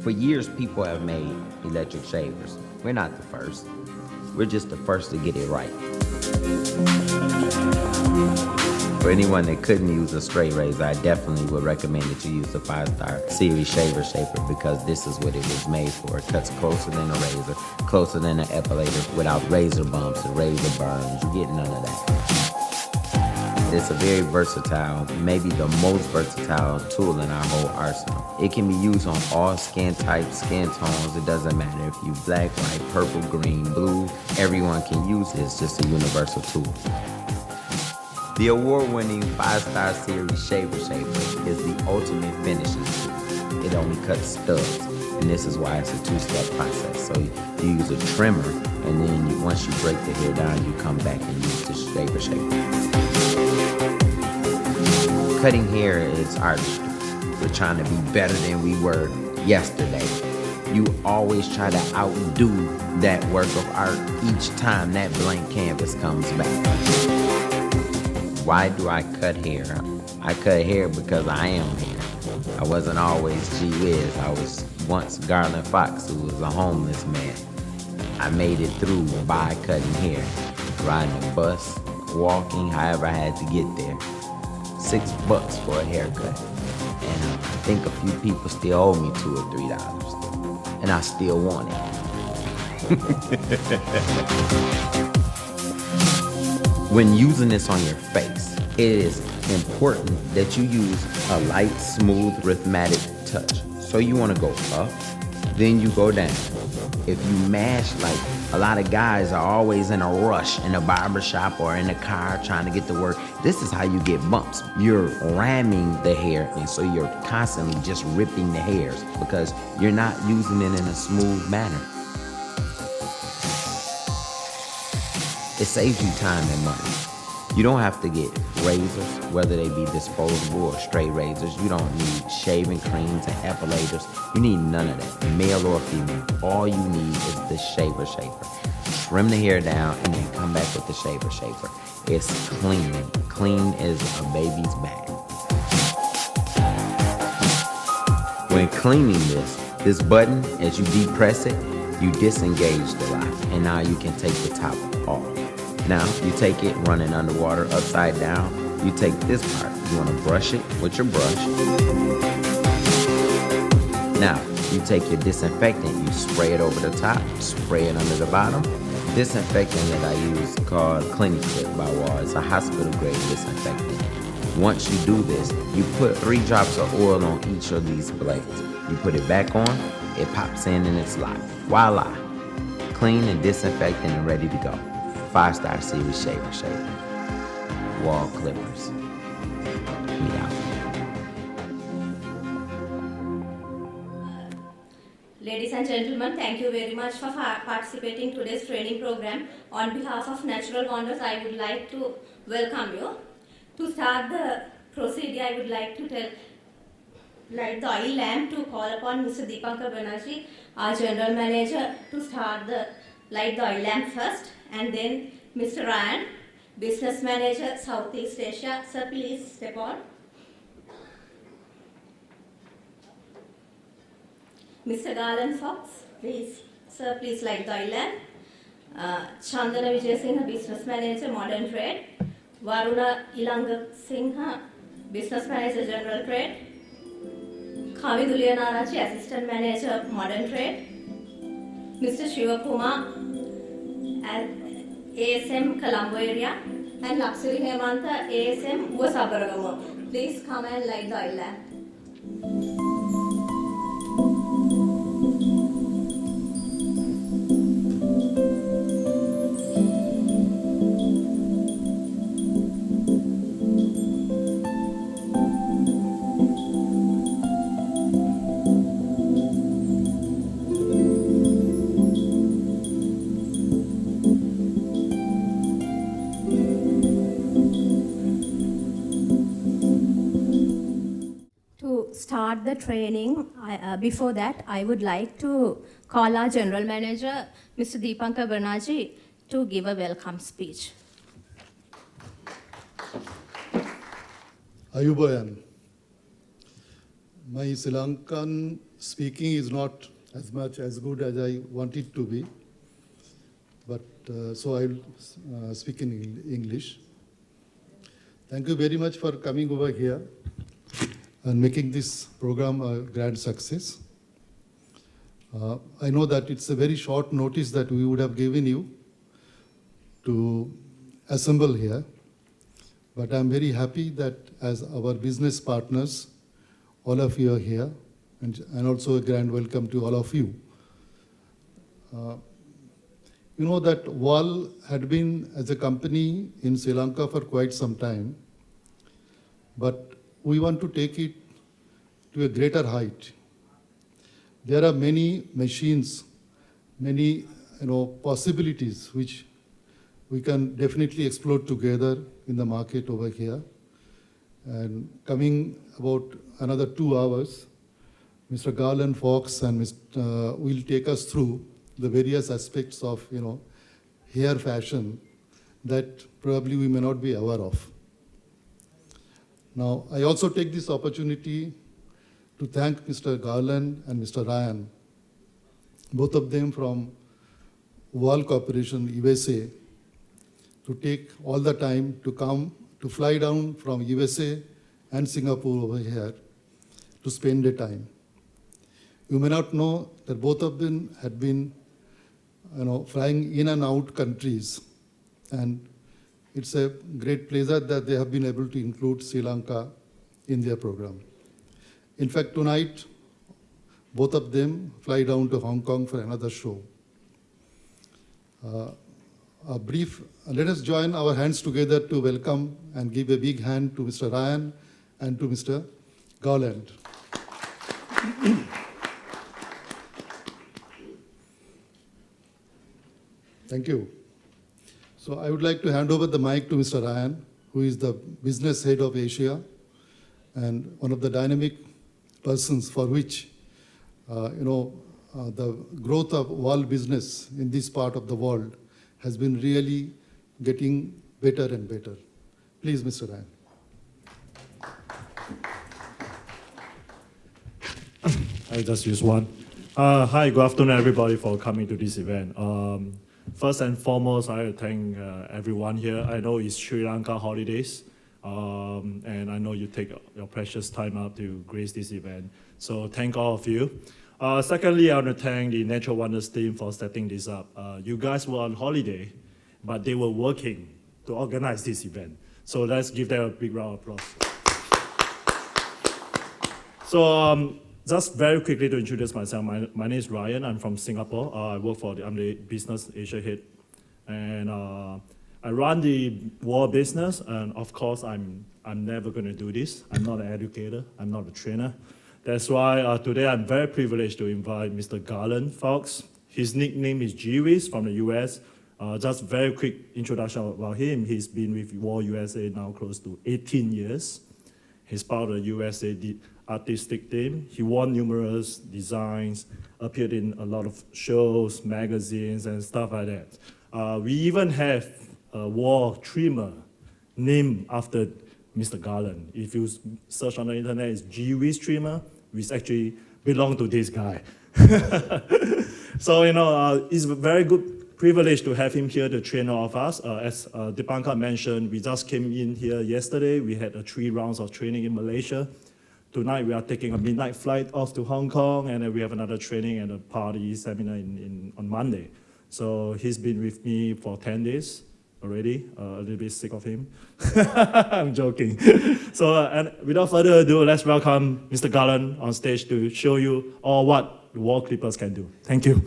For years, people have made electric shavers. We're not the first. We're just the first to get it right. For anyone that couldn't use a straight razor, I definitely would recommend that you use the 5-star series shaver because this is what it was made for. It cuts closer than a razor, closer than an epilator, without razor bumps and razor burns. You get none of that. It's a very versatile, maybe the most versatile tool in our whole arsenal. It can be used on all skin types, skin tones. It doesn't matter if you black, white, purple, green, blue. Everyone can use it. It's just a universal tool. The award-winning 5-star series shaver is the ultimate finishing tool. It only cuts stubs, and this is why it's a 2-step process. So you use a trimmer, and then once you break the hair down, you come back and use the shaver. Cutting hair is artistry. We're trying to be better than we were yesterday. You always try to outdo that work of art each time that blank canvas comes back. Why do I cut hair? I cut hair because I am hair. I wasn't always Gee Whiz. I was once Garland Fox, who was a homeless man. I made it through by cutting hair, riding a bus, walking, however I had to get there. $6 for a haircut. And I think a few people still owe me $2 or $3. And I still want it. When using this on your face, it is important that you use a light, smooth, rhythmic touch. So you want to go up, then you go down. If you mash, like a lot of guys are always in a rush in a barbershop or in a car trying to get to work, this is how you get bumps. You're ramming the hair, and so you're constantly just ripping the hairs because you're not using it in a smooth manner. It saves you time and money. You don't have to get razors, whether they be disposable or straight razors. You don't need shaving creams and epilators. You need none of that, male or female. All you need is the shaver. Trim the hair down and then come back with the shaver. It's clean. Clean as a baby's back. When cleaning this button, as you depress it, you disengage the lock, and now you can take the top off. Now, you take it running underwater, upside down. You take this part. You want to brush it with your brush. Now, you take your disinfectant. You spray it over the top, spray it under the bottom. Disinfectant that I use called Clinic by WAHL. It's a hospital-grade disinfectant. Once you do this, you put 3 drops of oil on each of these blades. You put it back on, it pops in and it's locked. Voila! Clean and disinfectant and ready to go. 5-star series shaver. WAHL Clippers. We out. Ladies and gentlemen, thank you very much for participating in today's training program. On behalf of Natural Wonders, I would like to welcome you. To start the procedure, I would like to light the oil lamp to call upon Mr. Deepankar Banerjee, our General Manager, to start the light the oil lamp first, and then Mr. Ryan, Business Manager, Southeast Asia. Sir, please step on. Mr. Garland Fox, please. Sir, please light the oil lamp. Chandana Vijayasinghe, Business Manager, Modern Trade. Varuna Ilanga Singha, Business Manager, General Trade. Kamiduliya Narachi, Assistant Manager, Modern Trade. Mr. Shivakumar, ASM, Colombo area. And Laksari Hemanta, ASM, Wasabaragamo. Please come and light the oil lamp. start the training, before that, I would like to call our General Manager, Mr. Deepankar Banaji, to give a welcome speech. Ayuboyan. My Sri Lankan speaking is not as much as good as I want it to be, but so I'll speak in English. Thank you very much for coming over here and making this program a grand success. I know that it's a very short notice that we would have given you to assemble here, but I'm very happy that as our business partners, all of you are here, and also a grand welcome to all of you. You know that WAHL had been as a company in Sri Lanka for quite some time, but we want to take it to a greater height. There are many machines, many possibilities which we can definitely explore together in the market over here. And coming about another 2 hours, Mr. Garland Fox and will take us through the various aspects of hair fashion that probably we may not be aware of. Now, I also take this opportunity to thank Mr. Garland and Mr. Ryan, both of them from WAHL Corporation USA, to take all the time to come, to fly down from USA and Singapore over here to spend the time. You may not know that both of them had been flying in and out countries, and it's a great pleasure that they have been able to include Sri Lanka in their program. In fact, tonight, both of them fly down to Hong Kong for another show. Let us join our hands together to welcome and give a big hand to Mr. Ryan and to Mr. Garland. Thank you. So I would like to hand over the mic to Mr. Ryan, who is the business head of Asia and one of the dynamic persons for which the growth of WAHL business in this part of the world has been really getting better and better. Please, Mr. Ryan. I just use one. Hi, good afternoon, everybody, for coming to this event. First and foremost, I thank everyone here. I know it's Sri Lanka holidays, and I know you take your precious time out to grace this event. So thank all of you. Secondly, I want to thank the Natural Wonders team for setting this up. You guys were on holiday, but they were working to organize this event. So let's give them a big round of applause. So just very quickly to introduce myself, my name is Ryan. I'm from Singapore. I'm the business Asia head. And I run the WAHL business, and of course, I'm never going to do this. I'm not an educator. I'm not a trainer. That's why today I'm very privileged to invite Mr. Garland Fox. His nickname is Jewish from the US. Just very quick introduction about him. He's been with WAHL USA now close to 18 years. He's part of the USA artistic team. He won numerous designs, appeared in a lot of shows, magazines, and stuff like that. We even have a WAHL trimmer named after Mr. Garland. If you search on the internet, it's Jewish trimmer, which actually belong to this guy. So, it's a very good privilege to have him here to train all of us. As Deepankar mentioned, we just came in here yesterday. We had 3 rounds of training in Malaysia. Tonight, we are taking a midnight flight off to Hong Kong, and then we have another training and a party seminar on Monday. So he's been with me for 10 days already, a little bit sick of him. I'm joking. So, and without further ado, let's welcome Mr. Garland on stage to show you all what the WAHL Clippers can do. Thank you.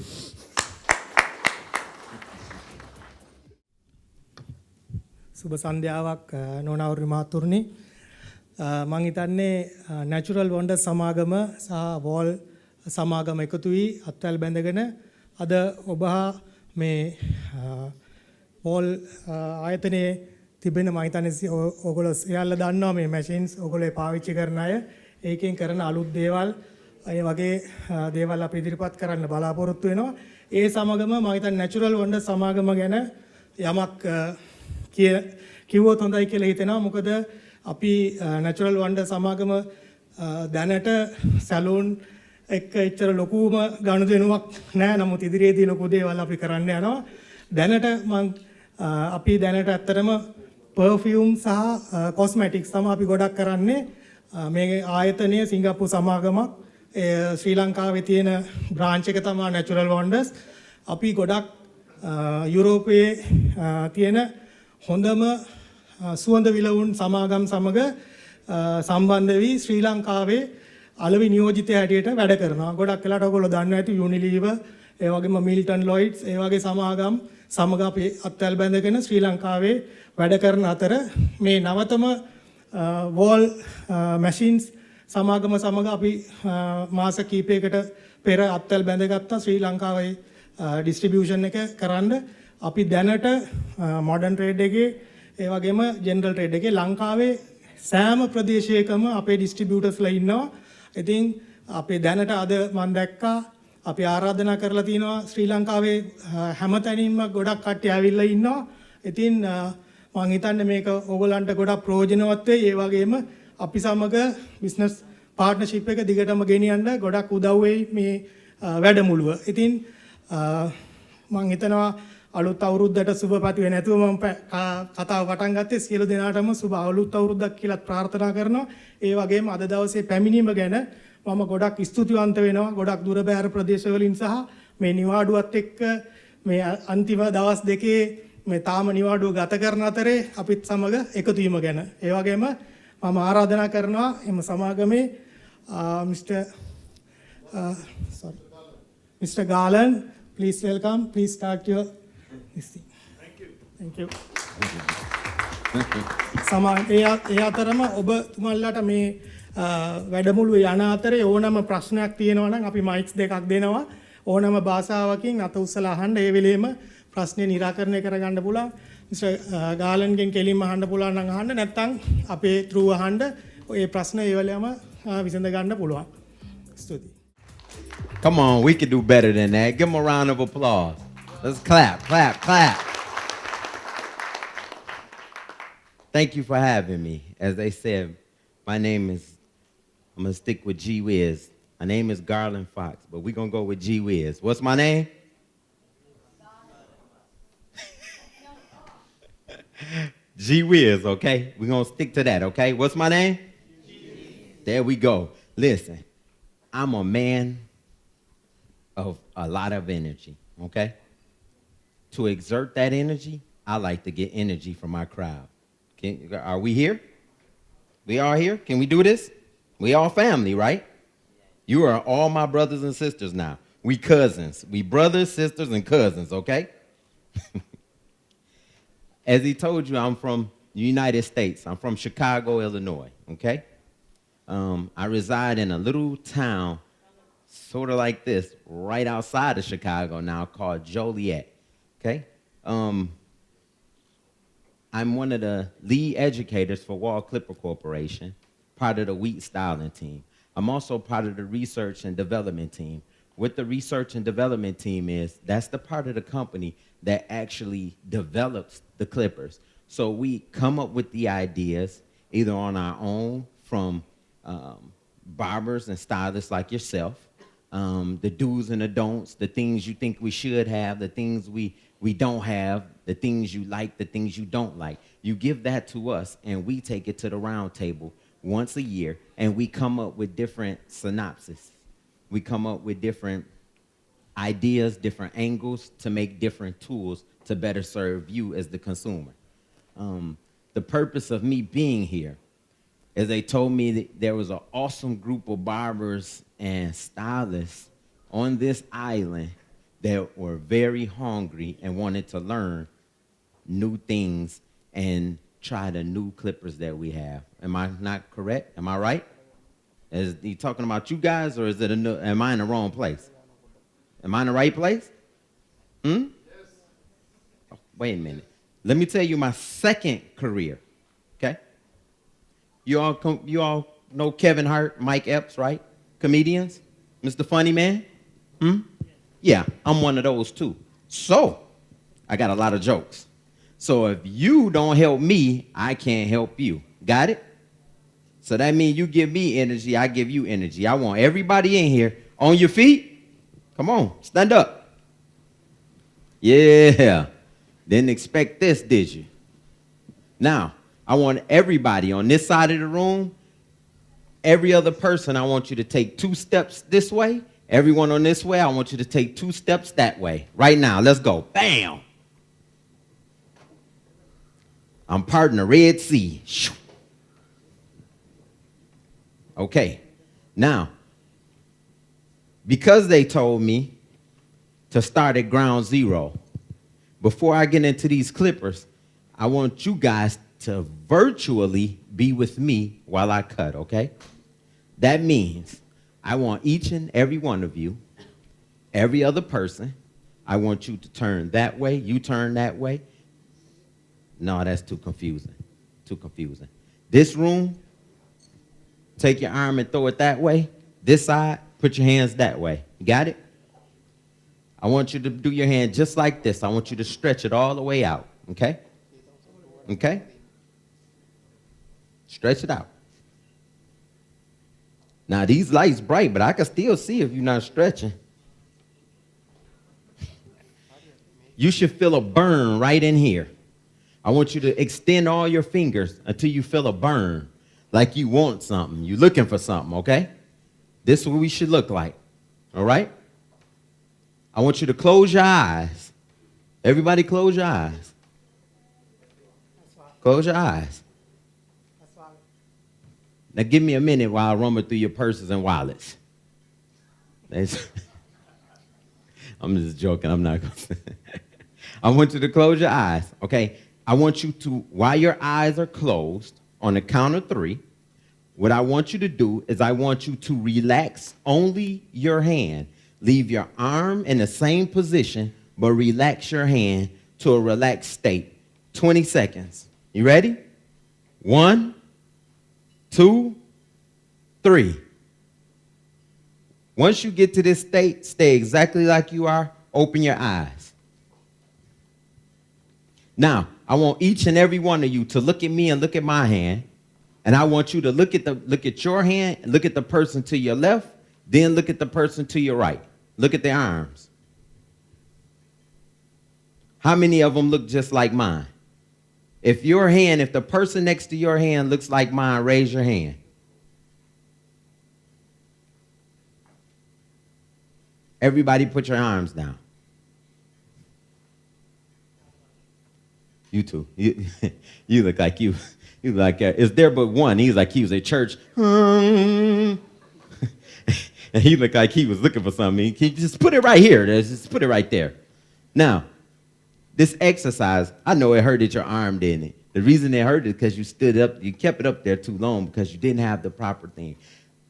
සුබ සන්ධ්‍යාවක් නොනවරු මාතුරුනි මං හිතන්නේ natural වොන්ඩර් සමාගම සහ WAHL සමාගම එකතු වී අත්වැල් බැඳගෙන අද ඔබ මේ WAHL ආයතනයේ තිබෙන මම හිතන්නේ ඕගොල්ලෝ සියල්ල දන්නවා මේ මැෂින්ස් ඕගොල්ලෝ පාවිච්චි කරන අය ඒකෙන් කරන අලුත් දේවල් ඒ වගේ දේවල් අපි ඉදිරිපත් කරන්න බලාපොරොත්තු වෙනවා. ඒ සමගම මම හිතන්නේ නැචරල් වොන්ඩර් සමාගම ගැන යමක් කිව්වොත් හොඳයි කියලා හිතෙනවා. මොකද අපි නැචරල් වොන්ඩර් සමාගම දැනට සැලූන් එක්ක එච්චර ලොකුම ගනුදෙනුවක් නැහැ. නමුත් ඉදිරියේදී ලොකු දේවල් අපි කරන්න යනවා. දැනට අපි දැනට ඇත්තටම පර්ෆියුම් සහ කොස්මැටික්ස් තමයි අපි ගොඩක් කරන්නේ. මේ ආයතනය සිංගප්පූරු සමාගමක් ශ්‍රී ලංකාවේ තියෙන බ්‍රාන්ච් එක තමයි නැචරල් වොන්ඩර්ස්. අපි ගොඩක් යුරෝපයේ තියෙන හොඳම සුවඳ විලවුන් සමාගම් සමග සම්බන්ධ වී ශ්‍රී ලංකාවේ අලෙවි නියෝජිතය හැටියට වැඩ කරනවා. ගොඩක් වෙලාට ඔයගොල්ලෝ දන්නවා ඇති යුනිලීවර්, ඒ වගේම මිල්ටන් ලොයිඩ්ස්, ඒ වගේ සමාගම් සමග අපි අත්වැල් බැඳගෙන ශ්‍රී ලංකාවේ වැඩ කරන අතර මේ නවතම වෝල් මැෂින්ස් සමාගම සමග අපි මාස කීපයකට පෙර අත්වැල් බැඳගත්තා ශ්‍රී ලංකාවේ ඩිස්ට්‍රිබියුෂන් එක කරන්න. අපි දැනට මොඩර්න් ට්‍රේඩ් එකේ ඒ වගේම ජෙනරල් ට්‍රේඩ් එකේ ලංකාවේ සෑම ප්‍රදේශයකම අපේ ඩිස්ට්‍රිබියුටර්ස්ලා ඉන්නවා. ඉතින් අපේ දැනට අද මම දැක්කා අපි ආරාධනා කරලා තිනවා ශ්‍රී ලංකාවේ හැමතැනින්ම ගොඩක් කට්ටිය ඇවිල්ලා ඉන්නවා. ඉතින් මම හිතන්නේ මේක ඕගොල්ලන්ට ගොඩක් ප්‍රයෝජනවත් වෙයි. ඒ වගේම අපි සමග බිස්නස් පාර්ට්නර්ෂිප් එක දිගටම ගෙනියන්න ගොඩක් උදව් වෙයි මේ වැඩමුළුව. ඉතින් මම හිතනවා අලුත් අවුරුද්දට සුබපැතුම් නැතුව මම කතාව පටන් ගත්තේ. සියලු දෙනාටම සුබ අලුත් අවුරුද්දක් කියලා ප්‍රාර්ථනා කරනවා. ඒ වගේම අද දවසේ පැමිණීම ගැන මම ගොඩක් ස්තුතිවන්ත වෙනවා. ගොඩක් දුර බැහැර ප්‍රදේශවලින් සහ මේ නිවාඩුවත් එක්ක මේ අන්තිම දවස් දෙකේ මේ තාම නිවාඩුව ගත කරන අතරේ අපිත් සමග එකතු වීම ගැන. ඒ වගේම මම ආරාධනා කරනවා එම සමාගමේ Mr. Garland, please welcome. Please start your this thing. Thank you. ඒ අතරම ඔබතුමන්ලාට මේ වැඩමුළුවේ යන අතරේ ඕනම ප්‍රශ්නයක් තියෙනවා නම් අපි මයික්ස් දෙකක් දෙනවා. ඕනම භාෂාවකින් අත උස්සලා අහන්න. ඒ වෙලෙම ප්‍රශ්නේ निराකරණය කරගන්න පුළුවන්. මිස්ටර් ගාලන්ගෙන් කෙලින්ම අහන්න පුළුවන් නම් අහන්න. නැත්නම් අපේ through අහන්න. ඒ ප්‍රශ්න ඒ වෙලෙම විසඳ ගන්න පුළුවන්. ස්තුතියි. Come on, we can do better than that. Give them a round of applause. Let's clap, clap, clap. Thank you for having me. As they said, my name is, I'm going to stick with G Wiz. My name is Garland Fox, but we're going to go with G Wiz. What's my name? G Wiz, okay? We're going to stick to that, okay? What's my name? There we go. Listen, I'm a man of a lot of energy, okay? To exert that energy, I like to get energy from my crowd. Are we here? We are here? Can we do this? We all family, right? You are all my brothers and sisters now. We cousins. We brothers, sisters, and cousins, okay? As he told you, I'm from the United States. I'm from Chicago, Illinois, okay? I reside in a little town sort of like this, right outside of Chicago now, called Joliet, okay? I'm one of the lead educators for WAHL Clipper Corporation, part of the wheat styling team. I'm also part of the research and development team. What the research and development team is, that's the part of the company that actually develops the clippers. So we come up with the ideas either on our own from barbers and stylists like yourself, the do's and the don'ts, the things you think we should have, the things we don't have, the things you like, the things you don't like. You give that to us, and we take it to the round table once a year, and we come up with different synopses. We come up with different ideas, different angles to make different tools to better serve you as the consumer. The purpose of me being here is they told me that there was an awesome group of barbers and stylists on this island that were very hungry and wanted to learn new things and try the new clippers that we have. Am I not correct? Am I right? Is he talking about you guys, or is it am I in the wrong place? Am I in the right place? Yes. Oh, wait a minute. Let me tell you my second career, okay? You all know Kevin Hart, Mike Epps, right? Comedians? Mr. Funny Man? Yeah, I'm one of those too. So, I got a lot of jokes. So if you don't help me, I can't help you. Got it? So that means you give me energy, I give you energy. I want everybody in here on your feet. Come on, stand up. Yeah. Didn't expect this, did you? Now, I want everybody on this side of the room, every other person, I want you to take 2 steps this way. Everyone on this way, I want you to take 2 steps that way. Right now, let's go. Bam. I'm parting the Red Sea. Okay. Now, because they told me to start at ground zero, before I get into these clippers, I want you guys to virtually be with me while I cut, okay? That means I want each and every one of you, every other person, I want you to turn that way, you turn that way. No, that's too confusing. Too confusing. This room, take your arm and throw it that way. This side, put your hands that way. You got it? I want you to do your hand just like this. I want you to stretch it all the way out, okay? Okay? Stretch it out. Now, these lights bright, but I can still see if you're not stretching. You should feel a burn right in here. I want you to extend all your fingers until you feel a burn, like you want something. You're looking for something, okay? This is what we should look like, all right? I want you to close your eyes. Everybody close your eyes. Close your eyes. Now give me a minute while I rumble through your purses and wallets. I'm just joking. I'm not going to. I want you to close your eyes, okay? I want you to, while your eyes are closed, on the count of 3, what I want you to do is I want you to relax only your hand. Leave your arm in the same position, but relax your hand to a relaxed state. 20 seconds. You ready? 1, 2, 3. Once you get to this state, stay exactly like you are. Open your eyes. Now, I want each and every one of you to look at me and look at my hand. And I want you to look at your hand, look at the person to your left, then look at the person to your right. Look at their arms. How many of them look just like mine? If the person next to your hand looks like mine, raise your hand. Everybody put your arms down. You too. You look like you look like, is there but one? He's like he was at church. And he looked like he was looking for something. He just put it right here. Just put it right there. Now, this exercise, I know it hurted your arm, didn't it? The reason it hurt is because you stood up, you kept it up there too long because you didn't have the proper thing.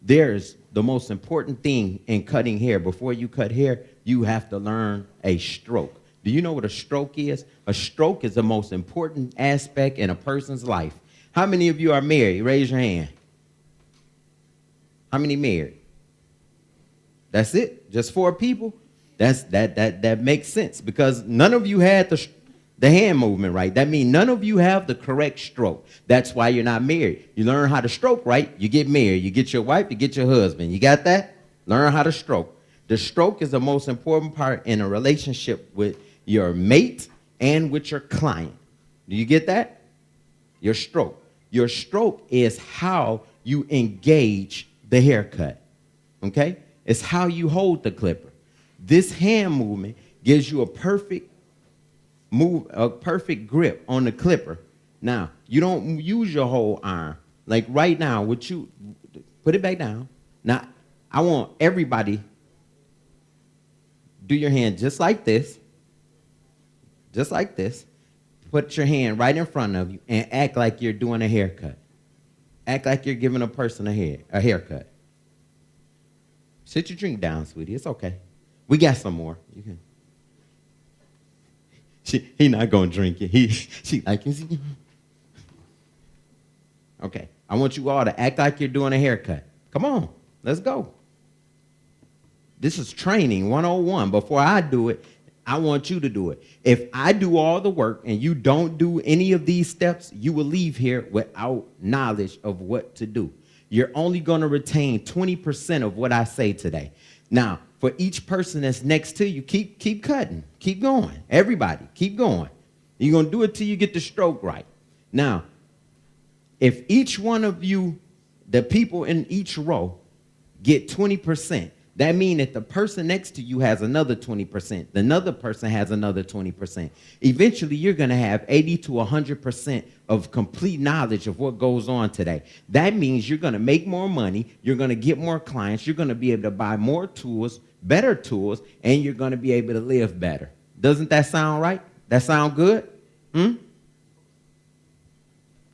There's the most important thing in cutting hair. Before you cut hair, you have to learn a stroke. Do you know what a stroke is? A stroke is the most important aspect in a person's life. How many of you are married? Raise your hand. How many married? That's it? Just 4 people? That makes sense because none of you had the hand movement right. That means none of you have the correct stroke. That's why you're not married. You learn how to stroke right, you get married. You get your wife, you get your husband. You got that? Learn how to stroke. The stroke is the most important part in a relationship with your mate and with your client. Do you get that? Your stroke. Your stroke is how you engage the haircut. Okay? It's how you hold the clipper. This hand movement gives you a perfect grip on the clipper. Now, you don't use your whole arm. Like right now, put it back down. Now, I want everybody do your hand just like this. Just like this. Put your hand right in front of you and act like you're doing a haircut. Act like you're giving a person a haircut. Sit your drink down, sweetie. It's okay. We got some more. You can. He not gonna drink it. She like. Okay. I want you all to act like you're doing a haircut. Come on, let's go. This is training 101. Before I do it, I want you to do it. If I do all the work and you don't do any of these steps, you will leave here without knowledge of what to do. You're only going to retain 20% of what I say today. Now, for each person that's next to you, keep cutting. Keep going. Everybody, keep going. You're going to do it till you get the stroke right. Now, if each one of you, the people in each row, get 20%, that means that the person next to you has another 20%. Another person has another 20%. Eventually, you're going to have 80 to 100% of complete knowledge of what goes on today. That means you're going to make more money. You're going to get more clients. You're going to be able to buy more tools, better tools, and you're going to be able to live better. Doesn't that sound right? That sound good?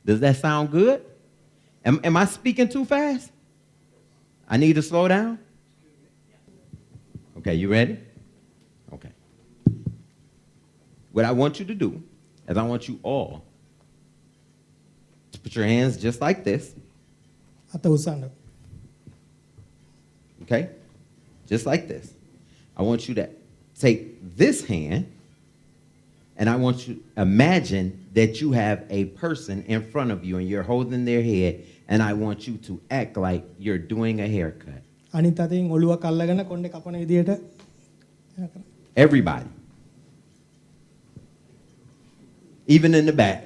Does that sound good? Am I speaking too fast? I need to slow down? Okay, you ready? Okay. What I want you to do is I want you all to put your hands just like this. අත උස්සන්න. Okay? Just like this. I want you to take this hand and I want you to imagine that you have a person in front of you and you're holding their head and I want you to act like you're doing a haircut. අනිත් අතින් ඔළුවක් අල්ලගෙන කොණ්ඩේ කපන විදියට Everybody. Even in the back.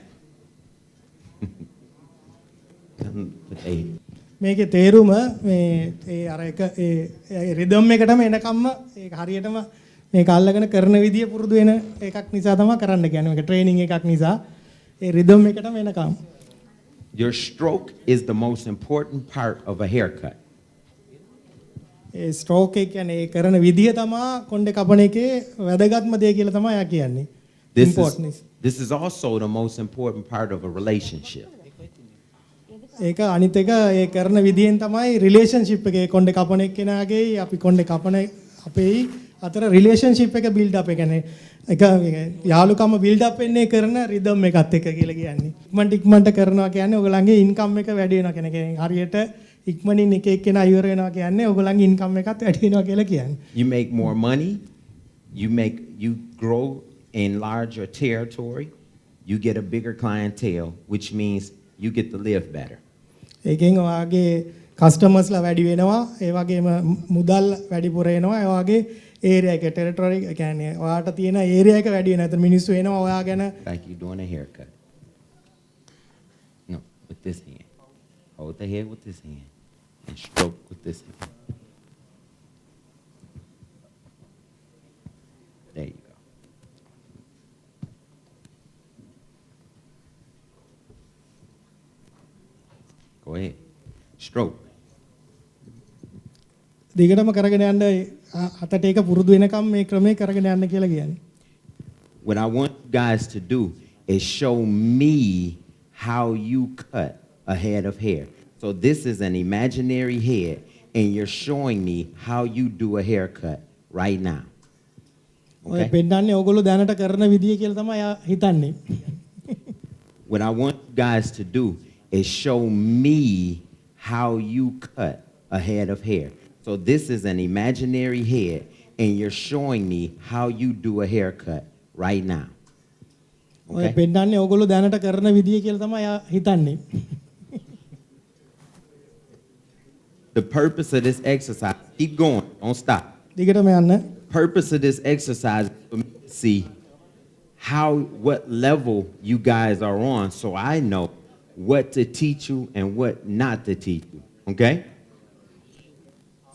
මේකේ තේරුම මේ ඒ අර එක ඒ රිද්ම් එකටම එනකම්ම ඒක හරියටම මේක අල්ලගෙන කරන විදිය පුරුදු වෙන එකක් නිසා තමයි කරන්න කියන්නේ. මේක ට්‍රේනින් එකක් නිසා ඒ රිද්ම් එකටම එනකම්. Your stroke is the most important part of a haircut. A stroke එක කියන්නේ ඒ කරන විදිය තමයි කොණ්ඩේ කපන එකේ වැදගත්ම දේ කියලා තමයි යා කියන්නේ. This is also the most important part of a relationship. ඒක අනිත් එක ඒ කරන විදියෙන් තමයි රිලේෂන්ෂිප් එකේ කොණ්ඩේ කපන එක්කෙනාගේ අපි කොණ්ඩේ කපන අපේ අතර රිලේෂන්ෂිප් එක බිල්ඩ් අප් එක කියන්නේ එක යාළුකම බිල්ඩ් අප් වෙන්නේ කරන රිද්ම් එකත් එක්ක කියලා කියන්නේ. ඉක්මනට කරනවා කියන්නේ ඔයගලන්ගේ ඉන්කම් එක වැඩි වෙනවා කියන එක. හරියට ඉක්මනින් එක එක්කෙනා ඉවර වෙනවා කියන්නේ ඔයගලන්ගේ ඉන්කම් එකත් වැඩි වෙනවා කියලා කියන්නේ. You make more money, you grow in larger territory, you get a bigger clientele, which means you get to live better. ඒකෙන් ඔයාගේ කස්ටමර්ස්ලා වැඩි වෙනවා, ඒ වගේම මුදල් වැඩිපුර එනවා, ඒ වගේ ඒරියා එක ටෙරිටරි කියන්නේ ඔයාට තියෙන ඒරියා එක වැඩි වෙනවා. ඒතර මිනිස්සු එනවා ඔයා ගැන. Like you doing a haircut. No, with this hand. Hold the head with this hand and stroke with this hand. There you go. Go ahead. Stroke. දිගටම කරගෙන යන්න අතට ඒක පුරුදු වෙනකම් මේ ක්‍රමේ කරගෙන යන්න කියලා කියන්නේ. What I want you guys to do is show me how you cut a head of hair. So this is an imaginary head, and you're showing me how you do a haircut right now. ඔය පෙන්නන්නේ ඕගොල්ලෝ දැනට කරන විදිය කියලා තමයි හිතන්නේ. What I want you guys to do is show me how you cut a head of hair. So this is an imaginary head, and you're showing me how you do a haircut right now. ඔය පෙන්නන්නේ ඕගොල්ලෝ දැනට කරන විදිය කියලා තමයි හිතන්නේ. The purpose of this exercise, keep going, don't stop. දිගටම යන්න. Purpose of this exercise is for me to see what level you guys are on, so I know what to teach you and what not to teach you. Okay?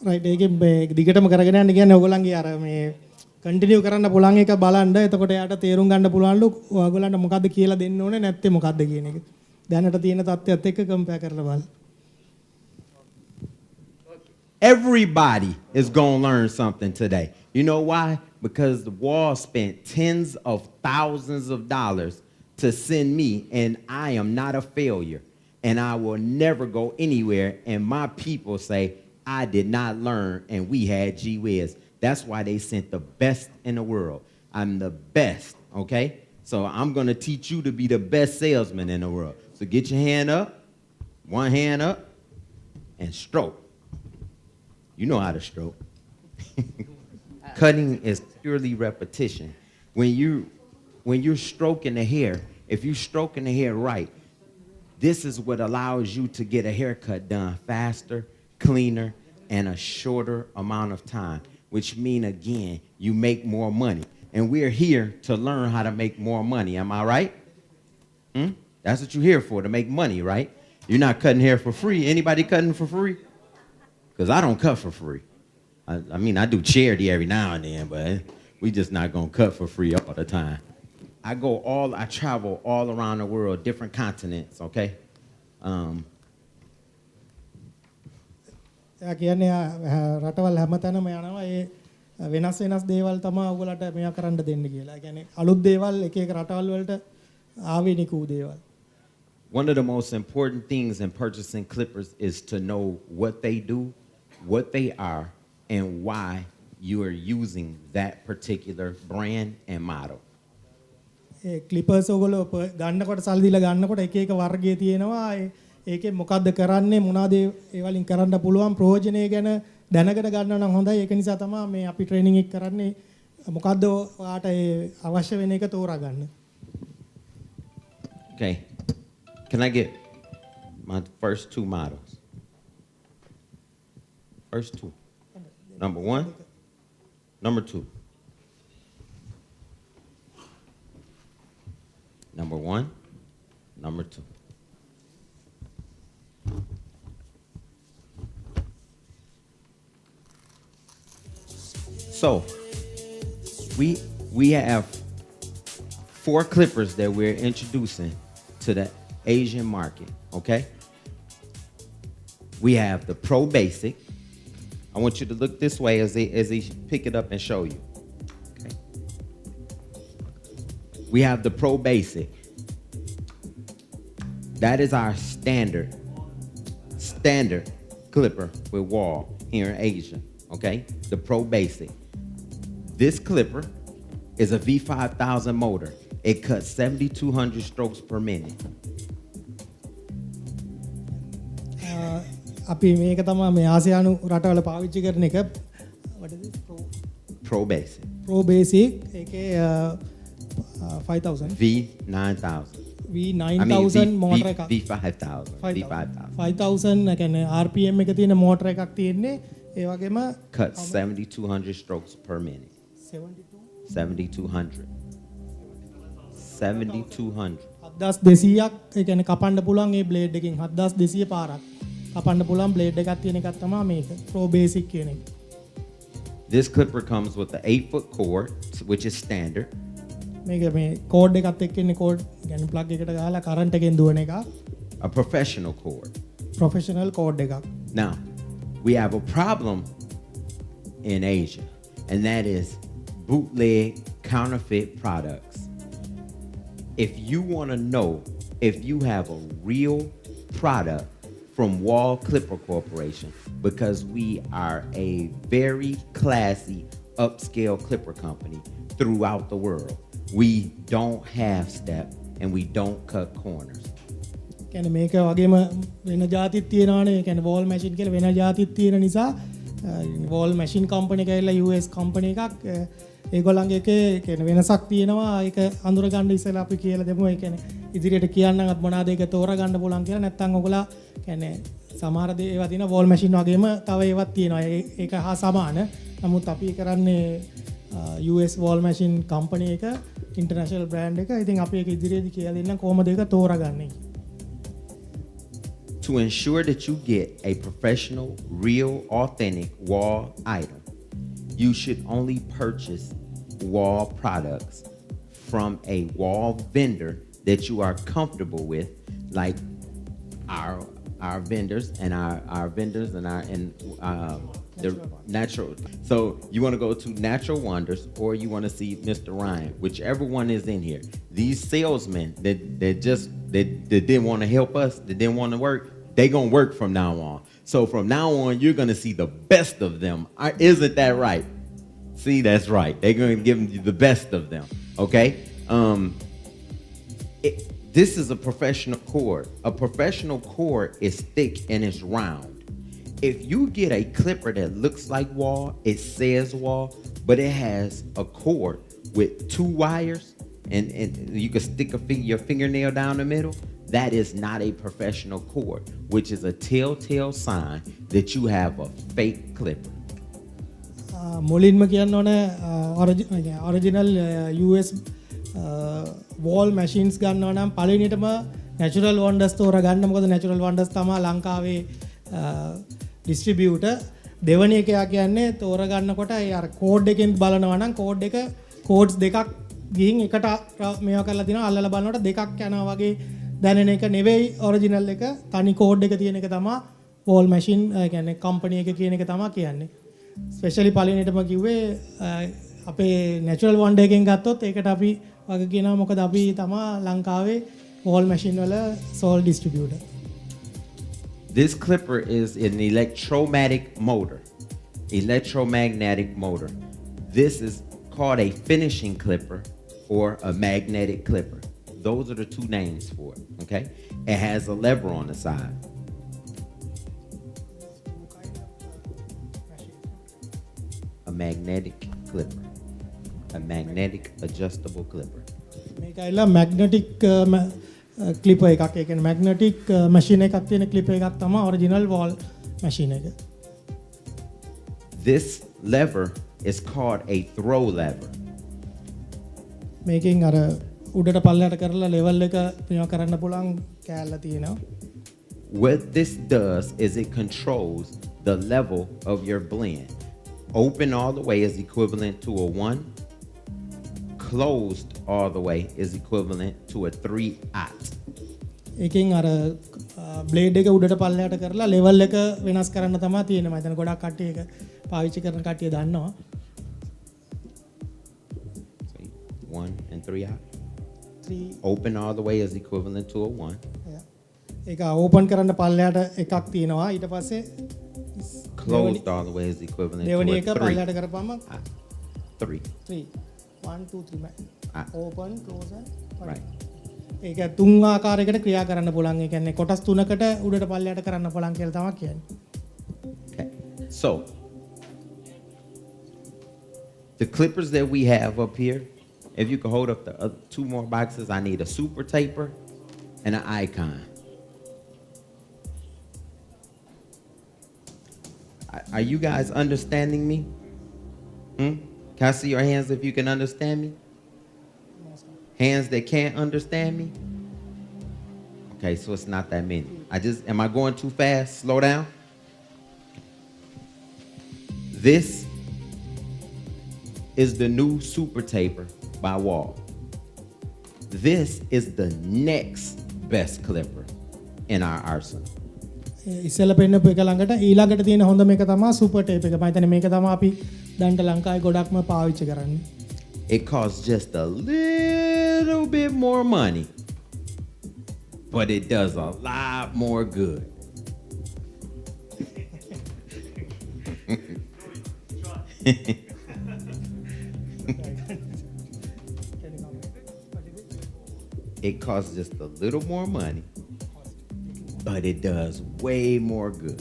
Right ඒකෙන් දිගටම කරගෙන යන්න කියන්නේ ඕගොල්ලන්ගේ අර මේ කන්ටිනියු කරන්න පුළුවන් එක බලන්න. එතකොට එයාට තේරුම් ගන්න පුළුවන්ලු ඔයගොල්ලන්ට මොකද්ද කියලා දෙන්න ඕනේ නැත්te මොකද්ද කියන එක. දැනට තියෙන තත්ත්වයත් එක්ක කම්පෙයාර් කරලා බලන්න. Everybody is going to learn something today. You know why? Because the WAHL spent tens of thousands of dollars to send me, and I am not a failure. And I will never go anywhere, and my people say, I did not learn, and we had gee whiz. That's why they sent the best in the world. I'm the best, okay? So I'm going to teach you to be the best salesman in the world. So get your hand up. one hand up and stroke. You know how to stroke. Cutting is purely repetition. When you're stroking the hair, if you're stroking the hair right, this is what allows you to get a haircut done faster, cleaner, and a shorter amount of time, which mean again, you make more money. And we're here to learn how to make more money. Am I right? That's what you're here for, to make money, right? You're not cutting hair for free. Anybody cutting for free? Because I don't cut for free. I mean, I do charity every now and then, but we just not going to cut for free all the time. I travel all around the world, different continents, okay? එයා කියන්නේ රටවල් හැමතැනම යනවා ඒ වෙනස් වෙනස් දේවල් තමයි ඔයගොල්ලන්ට මෙයා කරන්න දෙන්න කියලා. ඒ කියන්නේ අලුත් දේවල් එක එක රටවල් වලට ආවේනික වූ දේවල්. One of the most important things in purchasing clippers is to know what they do, what they are, and why you are using that particular brand and model. ඒ ක්ලිපර්ස් ඔයගොල්ලෝ ගන්නකොට සල්ලි දීලා ගන්නකොට එක එක වර්ගයේ තියෙනවා. ඒකේ මොකද්ද කරන්නේ මොනවාද ඒ වලින් කරන්න පුළුවන් ප්‍රයෝජනය ගැන දැනගෙන ගන්නවා නම් හොඳයි. ඒක නිසා තමයි මේ අපි ට්‍රේනින් එක කරන්නේ මොකද්ද ඔයාට ඒ අවශ්‍ය වෙන එක තෝරාගන්න. Okay. Can I get my first two models? First two. Number one, number two. Number one, number two. So, we have 4 clippers that we're introducing to the Asian market, okay? We have the Pro Basic. I want you to look this way as they pick it up and show you. Okay. We have the Pro Basic. That is our standard clipper with WAHL here in Asia, okay? The Pro Basic. This clipper is a V5000 motor. It cuts 7,200 strokes per minute. අපි මේක තමයි මේ ආසියානු රටවල පාවිච්චි කරන එක. what is it? Pro Basic. Pro Basic ඒකේ 5000 V9000. V9000 මෝටර එකක්. V5000. V5000. 5000 කියන්නේ RPM එක තියෙන මෝටර එකක් තියෙන්නේ. ඒ වගේම Cuts 7,200 strokes per minute. 7,200. 7,200. 7200ක් ඒ කියන්නේ කපන්න පුළුවන් ඒ බ්ලේඩ් එකකින් 7200 පාරක් කපන්න පුළුවන් බ්ලේඩ් එකක් තියෙන එකක් තමයි මේක Pro Basic කියන එක. This clipper comes with an 8-foot cord, which is standard. මේක මේ කෝඩ් එකත් එක්ක ඉන්නේ කෝඩ් කියන්නේ ප්ලග් එකට ගහලා කරන්ට් එකෙන් දුවන එක. A professional cord. Professional code එකක්. Now, we have a problem in Asia, and that is bootleg counterfeit products. If you want to know if you have a real product from WAHL Clipper Corporation, because we are a very classy upscale clipper company throughout the world. We don't half step and we don't cut corners. කියන්නේ මේක වගේම වෙන જાතිත් තියෙනවානේ. ඒ කියන්නේ wall machine කියලා වෙන જાතිත් තියෙන නිසා වෝල් මැෂින් කම්පැනි එක ඇවිල්ලා US කම්පැනි එකක් ඒගොල්ලන්ගේ එකේ කියන්නේ වෙනසක් තියෙනවා. ඒක අඳුර ගන්න ඉස්සෙල්ලා අපි කියලා දෙමු. ඒ කියන්නේ ඉදිරියට කියන්නම් අත් මොනවාද ඒක තෝරගන්න පුළුවන් කියලා. නැත්නම් ඔයගොල්ලෝ කියන්නේ සමහර දේ ඒවා තියෙනවා වෝල් මැෂින් වගේම තව ඒවත් තියෙනවා. ඒක හා සමාන. නමුත් අපි කරන්නේ US වෝල් මැෂින් කම්පැනි එක ඉන්ටර්නැෂනල් බ්‍රෑන්ඩ් එක. ඉතින් අපි ඒක ඉදිරියේදී කියලා දෙන්නම් කොහොමද ඒක තෝරගන්නේ. To ensure that you get a professional, real, authentic WAHL item, you should only purchase WAHL products from a WAHL vendor that you are comfortable with, like our vendors and our vendors and the natural. So you want to go to Natural Wonders or you want to see Mr. Ryan, whichever one is in here. These salesmen that didn't want to help us, that didn't want to work, they gonna work from now on. So from now on, you're gonna see the best of them. Isn't that right? See, that's right. They're gonna give you the best of them. Okay. This is a professional cord. A professional cord is thick and it's round. If you get a clipper that looks like WAHL, it says WAHL, but it has a cord with 2 wires and you can stick your fingernail down the middle, that is not a professional cord, which is a telltale sign that you have a fake clipper. මුලින්ම කියන්න ඕන original US wall machines ගන්නවා නම් පළවෙනියටම natural wonders තෝරා ගන්න. මොකද natural wonders තමයි ලංකාවේ distributor. දෙවැනි එක කියන්නේ තෝරා ගන්නකොට ඒ අර කෝඩ් එකෙන් බලනවා නම් කෝඩ් එක කෝඩ්ස් දෙකක් ගිහින් එකට මේවා කරලා දිනවා අල්ලලා බලනකොට දෙකක් යනවා වගේ දැනෙන එක නෙවෙයි ඔරිජිනල් එක. තනි කෝඩ් එක තියෙන එක තමයි wall machine කියන්නේ කම්පැනි එක කියන එක තමයි කියන්නේ. ස්පෙෂලි පළවෙනියටම කිව්වේ අපේ natural wonder එකෙන් ගත්තොත් ඒකට අපි වගේ කියනවා මොකද අපි තමයි ලංකාවේ wall machine වල sole distributor. This clipper is an electromagnetic motor. Electromagnetic motor. This is called a finishing clipper or a magnetic clipper. Those are the 2 names for it, okay? It has a lever on the side. A magnetic clipper. A magnetic adjustable clipper. මේක ඇවිල්ලා magnetic clipper එකක්. ඒ කියන්නේ magnetic machine එකක් තියෙන clipper එකක් තමයි original wall machine එක. This lever is called a throw lever. මේකෙන් අර උඩට පල්ලයට කරලා level එක මේවා කරන්න පුළුවන් කෑල්ල තියෙනවා. What this does is it controls the level of your blend. Open all the way is equivalent to a 1. Closed all the way is equivalent to a 3/8. ඒකෙන් අර බ්ලේඩ් එක උඩට පල්ලයට කරලා level එක වෙනස් කරන්න තමයි තියෙන්නේ. මම හිතන්නේ ගොඩක් කට්ටිය ඒක පාවිච්චි කරන කට්ටිය දන්නවා. 1 and 3/8. 3 Open all the way is equivalent to a 1. ඒක ඕපන් කරන්න පල්ලයට එකක් තියෙනවා. ඊට පස්සේ Closed all the way is equivalent දෙවැනි to එක a 3. පල්ලයට කරපුවම 3. 3 1 2 3 open close Right. ඒක තුන් ආකාරයකට ක්‍රියා කරන්න පුළුවන්. ඒ කියන්නේ කොටස් තුනකට උඩට පල්ලයට කරන්න පුළුවන් කියලා තමයි කියන්නේ. Okay. So, the clippers that we have up here, if you could hold up the other 2 more boxes, I need a super taper and an icon. Are you guys understanding me? Can I see your hands if you can understand me? Hands that can't understand me? Okay, so it's not that many. Am I going too fast? Slow down. This is the new super taper by WAHL. This is the next best clipper in our arsenal. ඉස්සෙල්ලා පෙන්නපු එක ළඟට ඊළඟට තියෙන හොඳ මේක තමයි super tape එක. මම හිතන්නේ මේක තමයි අපි දැන්ට ලංකාවේ ගොඩක්ම පාවිච්චි කරන්නේ. It costs just a little bit more money, but it does a lot more good. It costs just a little more money, but it does way more good.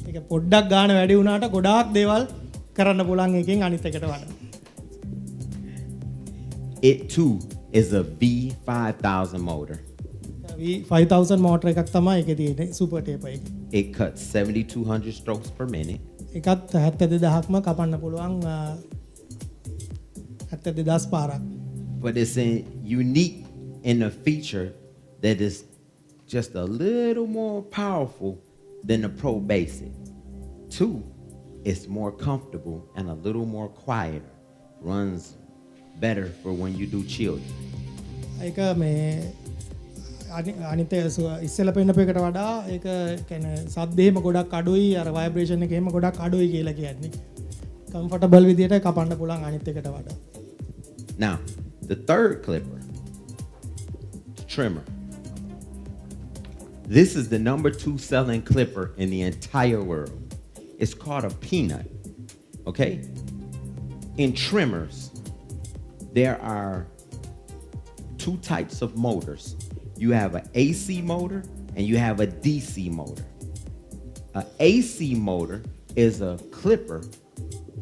ඒක පොඩ්ඩක් ගාන වැඩි වුණාට ගොඩාක් දේවල් කරන්න පුළුවන් එකෙන් අනිත් එකට වඩා. It too is a V5000 motor. V5000 motor එකක් තමයි ඒකේ තියෙන්නේ සුපර් ටේප් එක. It cuts 7200 strokes per minute. එකත් 72000ක්ම කපන්න පුළුවන් 72000 පාරක්. But it's unique in a feature that is just a little more powerful than the Pro Basic. 2, it's more comfortable and a little more quieter. Runs better for when you do children. ඒක මේ අනිත් ඉස්සෙල්ලා පෙන්නපු එකට වඩා ඒක කියන්නේ සද්දේම ගොඩක් අඩුයි අර ভাইබ්‍රේෂන් එකේම ගොඩක් අඩුයි කියලා කියන්නේ. කම්ෆර්ටබල් විදියට කපන්න පුළුවන් අනිත් එකට වඩා. Now, the third clipper, the trimmer. This is the number 2 selling clipper in the entire world. It's called a peanut. Okay? In trimmers, there are 2 types of motors. you have an AC motor and you have a DC motor. An AC motor is a clipper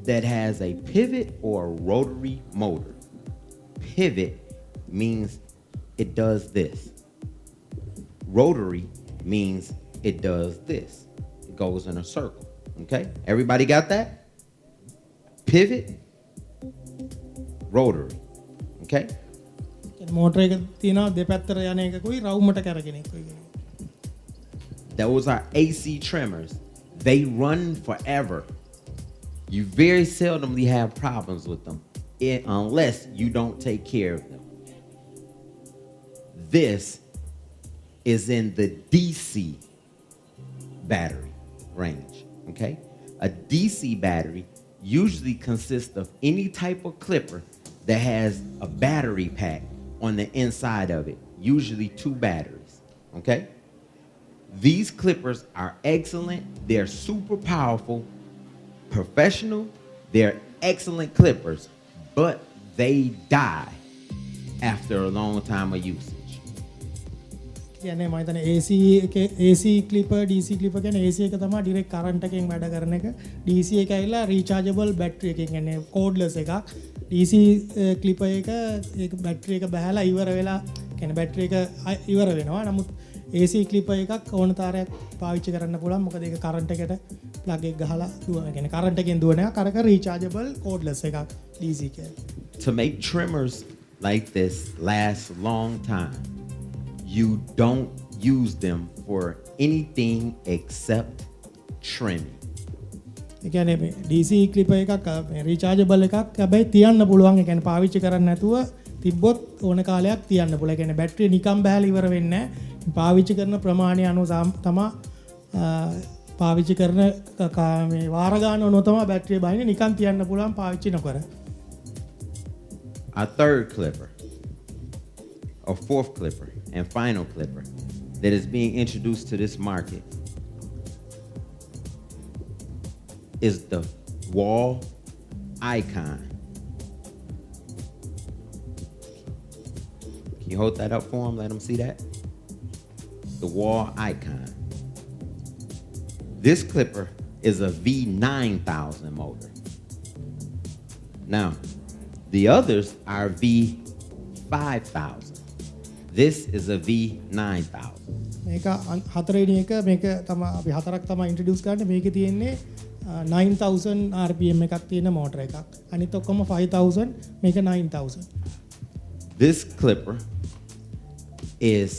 that has a pivot or a rotary motor. Pivot means it does this. Rotary means it does this. It goes in a circle. Okay? Everybody got that? Pivot, rotary. Okay? මෝටර එක තියෙනවා දෙපැත්තට යන එකකුයි රවුමට කරගෙන එකකුයි කියන. Those are AC trimmers. They run forever. You very seldomly have problems with them unless you don't take care of them. This is in the DC battery range, okay? A DC battery usually consists of any type of clipper that has a battery pack on the inside of it, usually 2 batteries, okay? These clippers are excellent. They're super powerful, professional. They're excellent clippers, but they die after a long time of usage. කියන්නේ මම හිතන්නේ AC එකේ AC clipper DC clipper කියන්නේ AC එක තමයි direct current එකෙන් වැඩ කරන එක. DC එක ඇවිල්ලා rechargeable battery එකෙන් කියන්නේ cordless එකක්. DC clipper එක ඒක battery එක බහලා ඉවර වෙලා කියන්නේ battery එක ඉවර වෙනවා. නමුත් AC clipper එකක් ඕන තාරයක් පාවිච්චි කරන්න පුළුවන්. මොකද ඒක current එකට plug එක ගහලා දුවන. කියන්නේ current එකෙන් දුවන එක කරක rechargeable cordless එකක් DC එක. To make trimmers like this last long time, you don't use them for anything except trimming. ඒ කියන්නේ මේ DC clipper එකක් rechargeable එකක් හැබැයි තියන්න පුළුවන්. ඒ කියන්නේ පාවිච්චි කරන්න නැතුව තිබ්බොත් ඕන කාලයක් තියන්න පුළුවන්. ඒ කියන්නේ බැටරිය නිකන් බහලා ඉවර වෙන්නේ නැහැ. පාවිච්චි කරන ප්‍රමාණය අනුව තමයි පාවිච්චි කරන මේ වාර ගන්න ඕන තමයි බැටරිය බහින්නේ. නිකන් තියන්න පුළුවන් පාවිච්චි නොකර. Our third clipper, or fourth clipper, and final clipper that is being introduced to this market is the WAHL icon. Can you hold that up for them? Let them see that. The WAHL icon. This clipper is a V9000 motor. Now, the others are V5000. This is a V9000. මේක හතරවෙනි එක මේක තමයි අපි හතරක් තමයි introduce කරන්නේ. මේකේ තියෙන්නේ 9000 rpm එකක් තියෙන මෝටර එකක්. අනිත් ඔක්කොම 5000 මේක 9000. This clipper is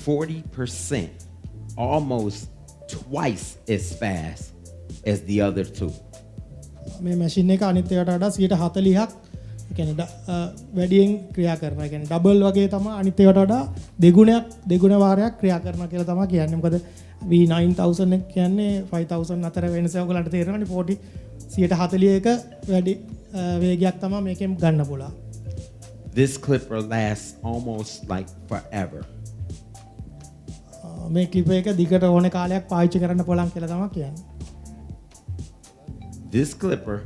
40%, almost twice as fast as the other two. මේ මැෂින් එක අනිත් ඒවාට වඩා 140ක් ඒ කියන්නේ වැඩියෙන් ක්‍රියා කරනවා. ඒ කියන්නේ ඩබල් වගේ තමයි අනිත් ඒවාට වඩා දෙගුණ වාරයක් ක්‍රියා කරනවා කියලා තමයි කියන්නේ. මොකද V9000 එක කියන්නේ 5000 අතර වෙනස ඔයගලන්ට තේරෙනවනේ 140ක වැඩි වේගයක් තමයි මේකෙන් ගන්න පුළුවන්. This clipper lasts almost like forever. මේ ක්ලිප් එක දිගට ඕන කාලයක් පාවිච්චි කරන්න පුළුවන් කියලා තමයි කියන්නේ. This clipper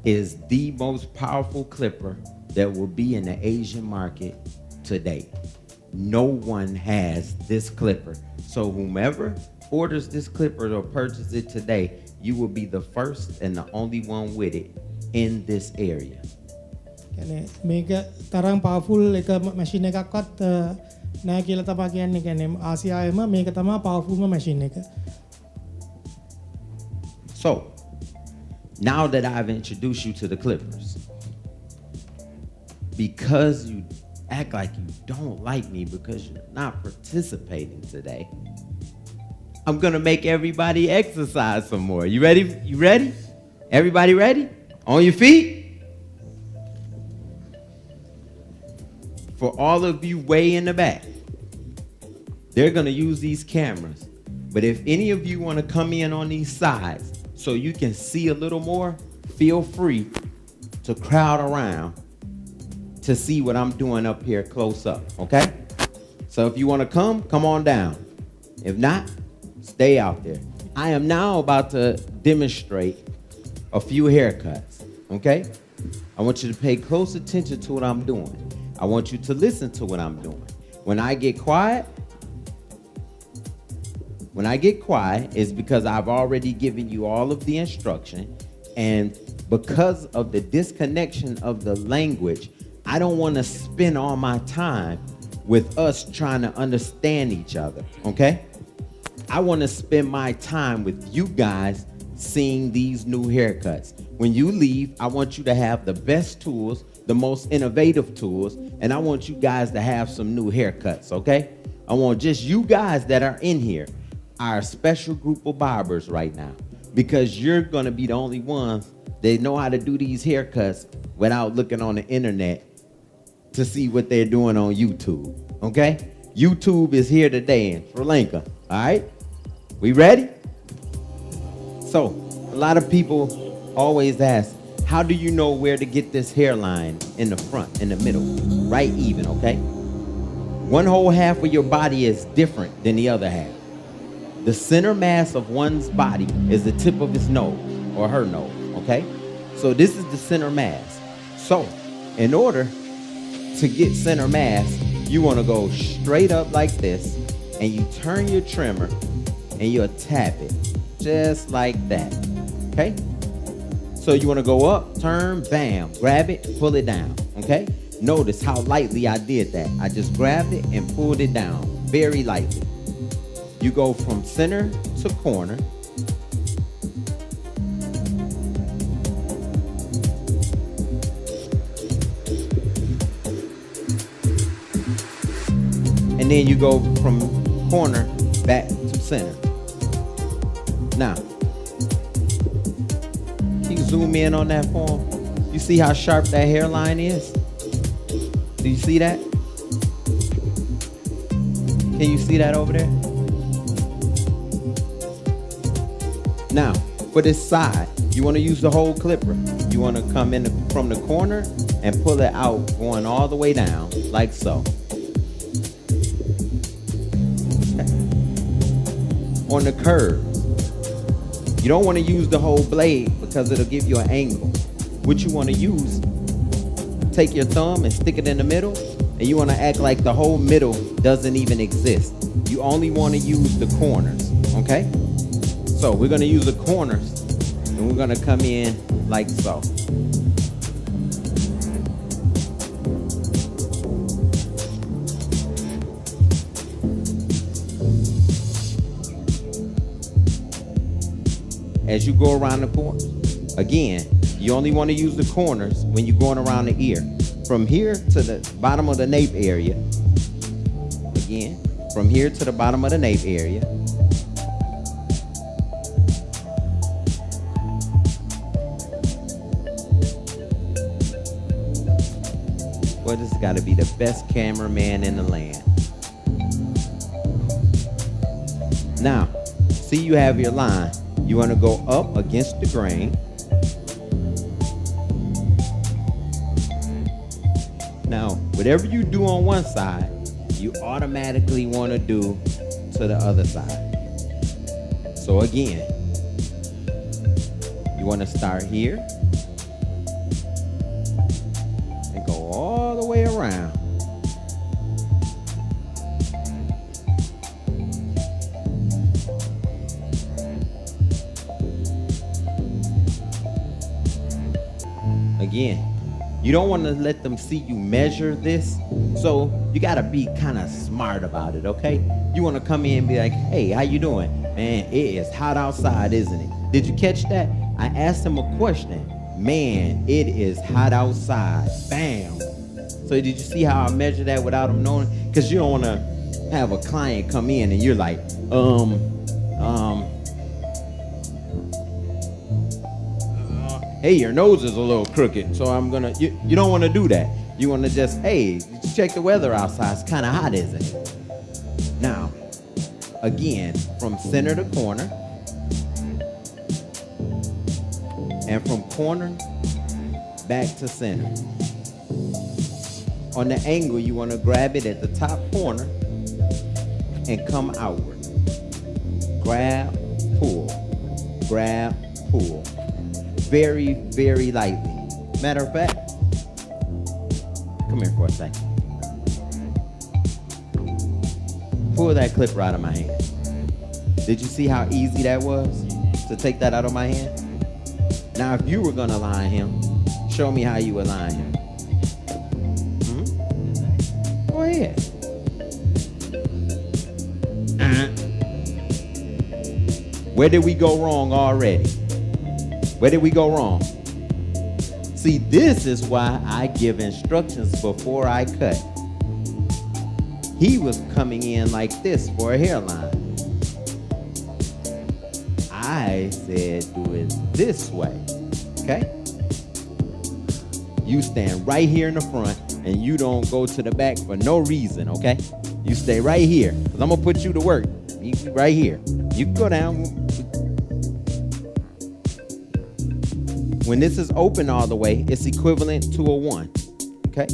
is the most powerful clipper that will be in the Asian market today. No one has this clipper. So whomever orders this clipper or purchases it today, you will be the first and the only one with it in this area. කියන්නේ මේක තරම් powerful එක machine එකක්වත් නැහැ කියලා තමයි කියන්නේ. කියන්නේ ආසියාවේම මේක තමයි පවර්ෆුල්ම මැෂින් එක. So, now that I've introduced you to the clippers, because you act like you don't like me because you're not participating today, I'm gonna make everybody exercise some more. You ready? You ready? Everybody ready? On your feet? For all of you way in the back, they're gonna use these cameras. But if any of you wanna come in on these sides so you can see a little more, feel free to crowd around to see what I'm doing up here close up, okay? So if you wanna come on down. If not, stay out there. I am now about to demonstrate a few haircuts, okay? I want you to pay close attention to what I'm doing. I want you to listen to what I'm doing. When I get quiet, it's because I've already given you all of the instruction, and because of the disconnection of the language, I don't want to spend all my time with us trying to understand each other, okay? I want to spend my time with you guys seeing these new haircuts. When you leave, I want you to have the best tools, the most innovative tools, and I want you guys to have some new haircuts, okay? I want just you guys that are in here, our special group of barbers right now, because you're going to be the only ones that know how to do these haircuts without looking on the internet to see what they're doing on YouTube, okay? YouTube is here today in Sri Lanka, all right? We ready? So, a lot of people always ask, how do you know where to get this hairline in the front, in the middle, right even, okay? One whole half of your body is different than the other half. The center mass of one's body is the tip of his nose or her nose, okay? So this is the center mass. So in order to get center mass, you want to go straight up like this, and you turn your trimmer and you'll tap it just like that, okay? So you want to go up, turn, bam, grab it, pull it down, okay? Notice how lightly I did that. I just grabbed it and pulled it down very lightly. You go from center to corner. And then you go from corner back to center. Now, you can zoom in on that form. You see how sharp that hairline is? Do you see that? Can you see that over there? Now, for this side, you want to use the whole clipper. You want to come in from the corner and pull it out, going all the way down, like so. Okay. On the curves, you don't want to use the whole blade because it'll give you an angle. What you want to use, take your thumb and stick it in the middle, and you want to act like the whole middle doesn't even exist. You only want to use the corners, okay? So we're going to use the corners, and we're going to come in like so. As you go around the corner, again, you only want to use the corners when you're going around the ear. From here to the bottom of the nape area, again, from here to the bottom of the nape area, well, this has got to be the best cameraman in the land. Now, see, you have your line. You want to go up against the grain. Now, whatever you do on one side, you automatically want to do to the other side. So again, you want to start here and go all the way around. Again, you don't want to let them see you measure this, so you got to be kind of smart about it, okay? You want to come in and be like, hey, how you doing? Man, it is hot outside, isn't it? Did you catch that? I asked him a question. Man, it is hot outside. Bam. So did you see how I measure that without him knowing? Because you don't want to have a client come in and you're like, hey, your nose is a little crooked, so I'm gonna, you don't want to do that. You want to just, hey, check the weather outside. It's kind of hot, isn't it? Now, again, from center to corner, and from corner back to center. On the angle, you want to grab it at the top corner and come outward. Grab, pull, grab, pull. Very, very lightly. Matter of fact, come here for a second. Pull that clipper out of my hand. Did you see how easy that was to take that out of my hand? Now, if you were gonna line him, show me how you would line him. Go ahead. Where did we go wrong already? Where did we go wrong? See, this is why I give instructions before I cut. He was coming in like this for a hairline. I said do it this way, okay? You stand right here in the front and you don't go to the back for no reason, okay? You stay right here, because I'm gonna put you to work. You right here. You can go down. When this is open all the way, it's equivalent to a 1, okay?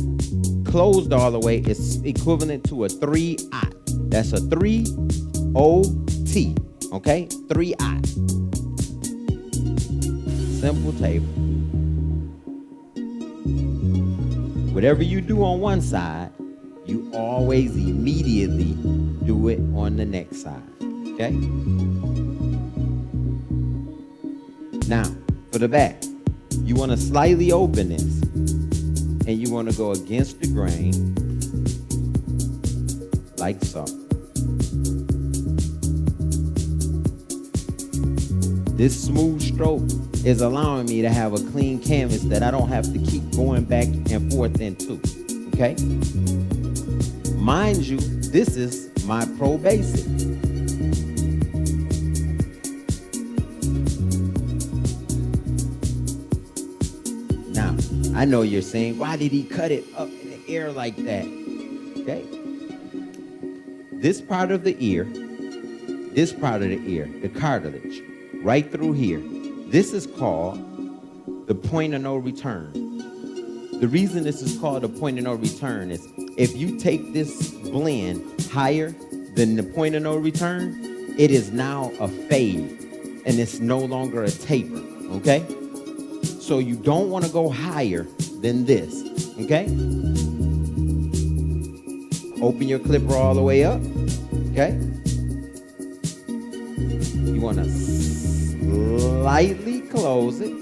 Closed all the way, it's equivalent to a 3-ot. That's a 3-O-T, okay? 3-ot. Simple table. Whatever you do on one side, you always immediately do it on the next side, okay? Now, for the back, you want to slightly open this, and you want to go against the grain, like so. This smooth stroke is allowing me to have a clean canvas that I don't have to keep going back and forth into, okay? Mind you, this is my pro basic. Now, I know you're saying, why did he cut it up in the air like that? Okay? This part of the ear, the cartilage, right through here, this is called the point of no return. The reason this is called the point of no return is if you take this blend higher than the point of no return, it is now a fade and it's no longer a taper, okay? So you don't want to go higher than this, okay? Open your clipper all the way up, okay? You want to slightly close it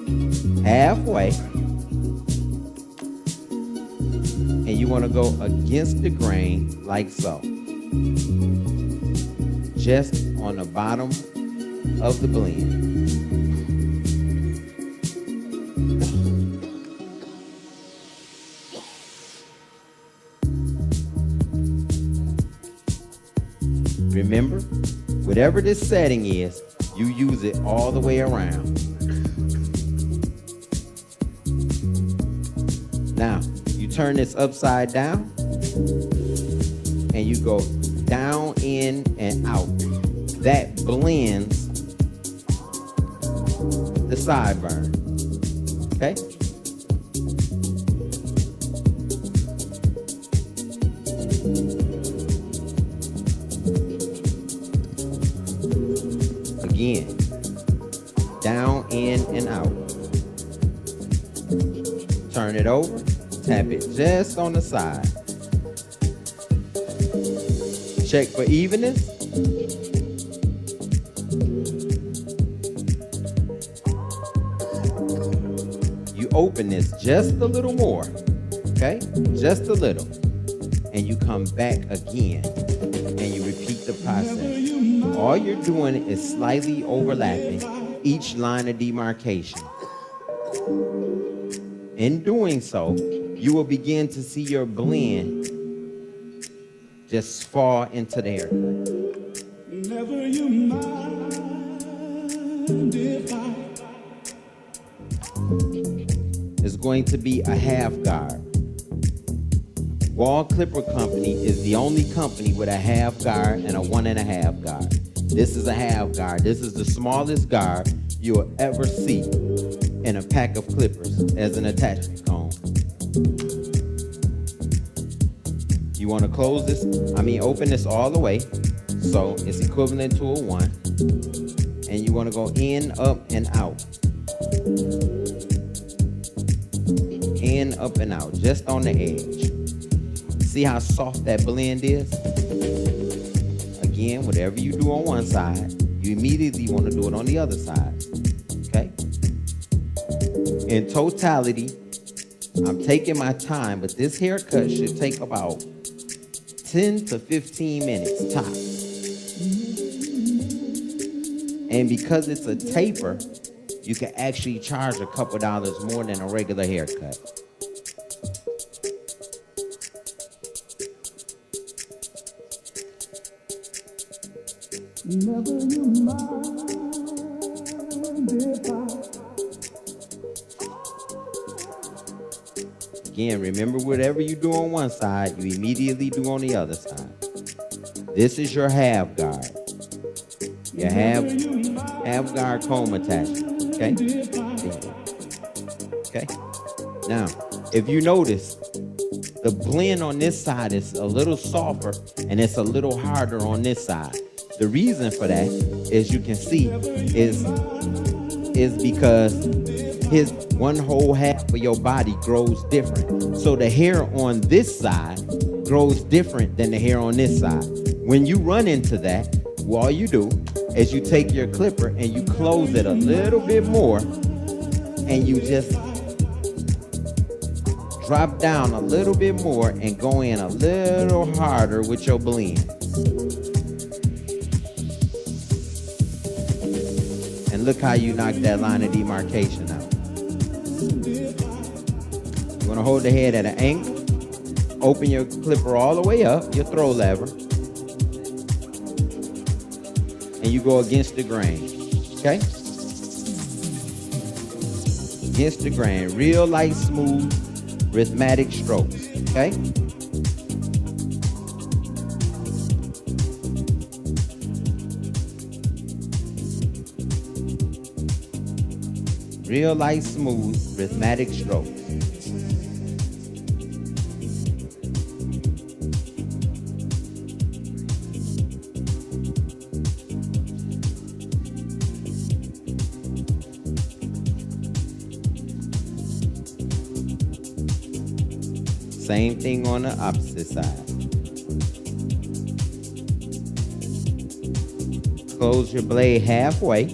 halfway, and you want to go against the grain like so, just on the bottom of the blend. Remember, whatever this setting is, you use it all the way around. Now, you turn this upside down, and you go down, in, and out. That blends the sideburn, okay? Again, down, in, and out. Turn it over, tap it just on the side. Check for evenness. You open this just a little more, okay? Just a little. And you come back again, and you repeat the process. All you're doing is slightly overlapping each line of demarcation. In doing so, you will begin to see your blend just fall into the haircut. Never you mind if I... It's going to be a half guard. WAHL Clipper Company is the only company with a half guard and a 1.5 guard. This is a half guard. This is the smallest guard you'll ever see in a pack of clippers as an attachment comb. You want to close this, open this all the way, so it's equivalent to a 1. And you want to go in, up, and out. In, up, and out, just on the edge. See how soft that blend is? Again, whatever you do on one side, you immediately want to do it on the other side. Okay? In totality, I'm taking my time, but this haircut should take about 10 to 15 minutes tops. And because it's a taper, you can actually charge a couple dollars more than a regular haircut. Never you mind if Again, remember whatever you do on one side, you immediately do on the other side. This is your half guard. Your half guard comb attachment. Okay? Okay? Now, if you notice, the blend on this side is a little softer and it's a little harder on this side. The reason for that, as you can see, is because his one whole half of your body grows different. So the hair on this side grows different than the hair on this side. When you run into that, all you do is you take your clipper and you close it a little bit more and you just drop down a little bit more and go in a little harder with your blend. And look how you knock that line of demarcation out. You want to hold the head at an angle, open your clipper all the way up, your throw lever, and you go against the grain, okay? Against the grain, real light, smooth, rhythmic strokes, okay? Real light, smooth, rhythmic strokes. Same thing on the opposite side. Close your blade halfway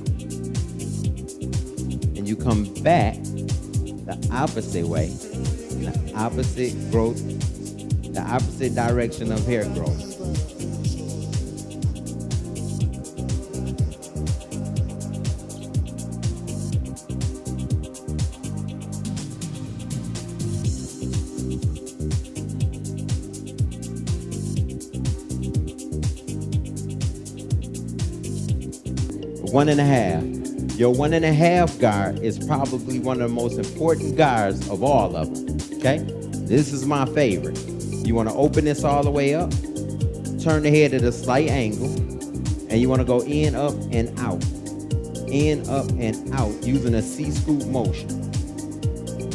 and you come back the opposite way, the opposite growth, the opposite direction of hair growth. One and a half. Your 1.5 guard is probably one of the most important guards of all of them, okay? This is my favorite. You want to open this all the way up, turn the head at a slight angle, and you want to go in, up, and out. In, up, and out, using a C-scoop motion.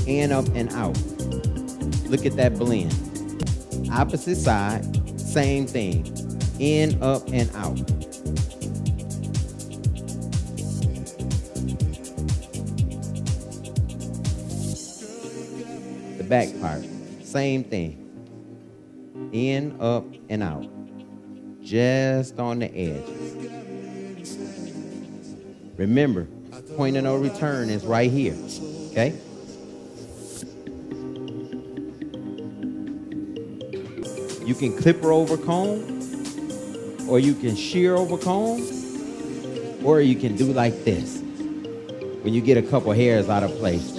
In, up, and out. Look at that blend. Opposite side, same thing. In, up, and out. Back part, same thing. In, up, and out. Just on the edges. Remember, point of no return is right here, okay? You can clipper over comb, or you can shear over comb, or you can do like this. When you get a couple hairs out of place,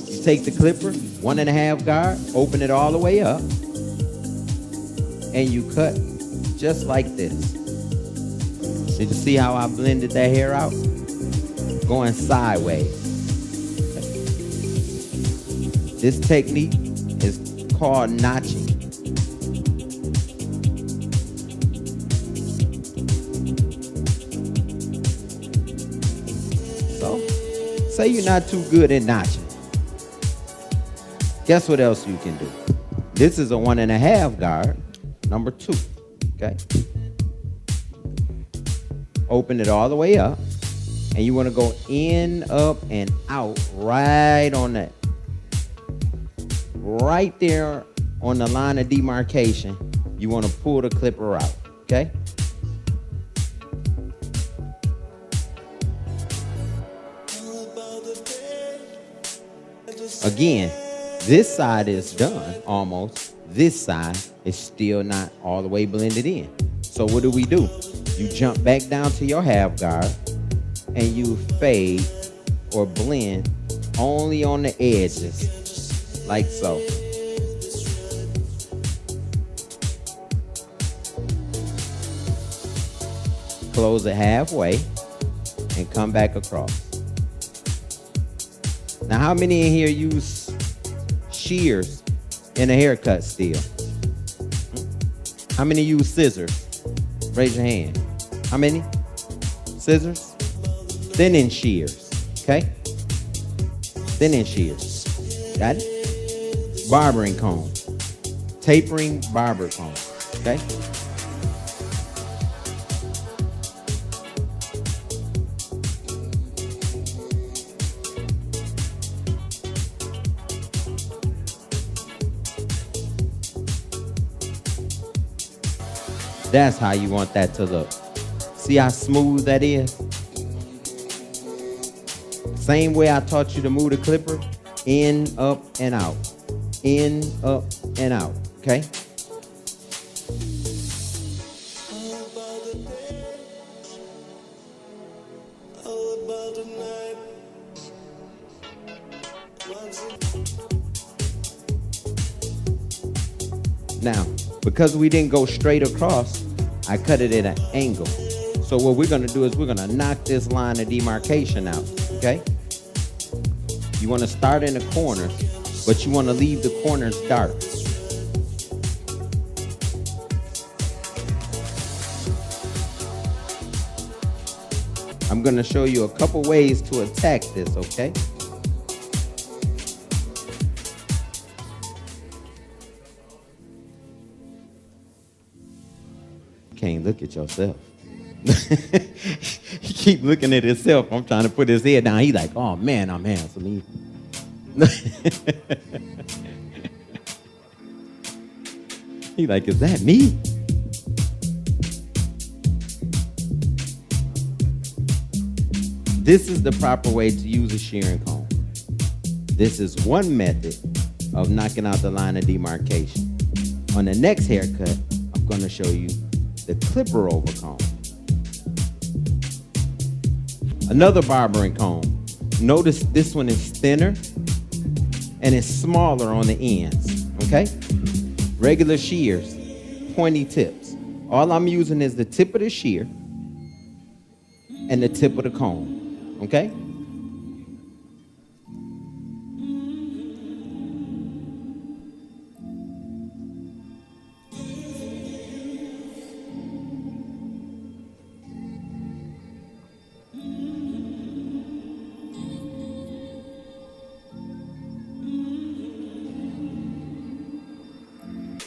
you take the clipper, 1.5 guard, open it all the way up, and you cut just like this. Did you see how I blended that hair out? Going sideways. This technique is called notching. So, say you're not too good at notching. Guess what else you can do? This is a 1.5 guard, number 2, okay? Open it all the way up, and you want to go in, up, and out right on that. Right there on the line of demarcation, you want to pull the clipper out, okay? Again, this side is done almost. This side is still not all the way blended in. So what do? You jump back down to your half guard and you fade or blend only on the edges, like so. Close it halfway and come back across. Now, how many in here use shears in a haircut still? How many use scissors? Raise your hand. How many? Scissors? Thinning shears, okay? Thinning shears. Got it? Barbering comb. Tapering barber comb, okay? That's how you want that to look. See how smooth that is? Same way I taught you to move the clipper, in, up, and out. In, up, and out, okay? Now, because we didn't go straight across, I cut it at an angle. So what we're gonna do is we're gonna knock this line of demarcation out, okay? You wanna start in the corners, but you wanna leave the corners dark. I'm gonna show you a couple ways to attack this, okay? Can't look at yourself. He keep looking at himself. I'm trying to put his head down. He's like, oh man, I'm handsome. He like, is that me? This is the proper way to use a shearing comb. This is one method of knocking out the line of demarcation. On the next haircut, I'm going to show you the clipper over comb. Another barbering comb. Notice this one is thinner and it's smaller on the ends, okay? Regular shears, pointy tips. All I'm using is the tip of the shear and the tip of the comb, okay?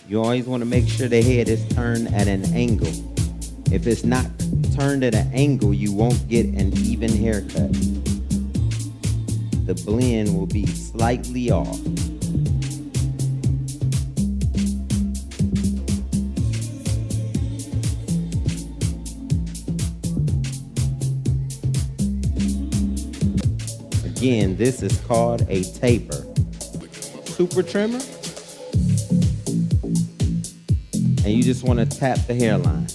You always want to make sure the head is turned at an angle. If it's not turned at an angle, you won't get an even haircut. The blend will be slightly off. Again, this is called a taper. Super trimmer. And you just want to tap the hairline.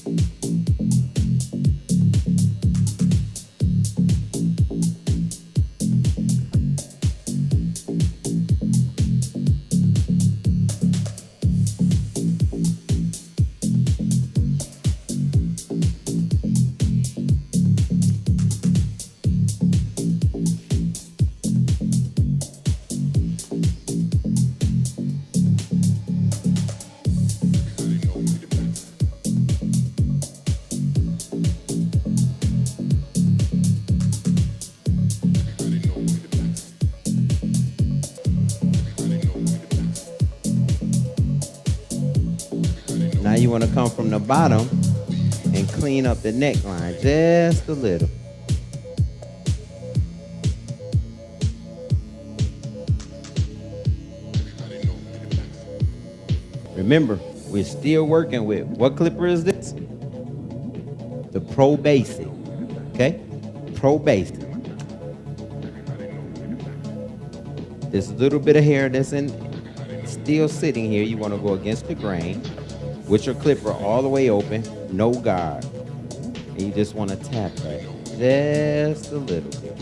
Now you want to come from the bottom and clean up the neckline just a little. Remember, we're still working with, what clipper is this? The Pro Basic, okay? Pro Basic. this little bit of hair that's still sitting here, you want to go against the grain with your clipper all the way open, no guard. And you just want to tap it just a little bit.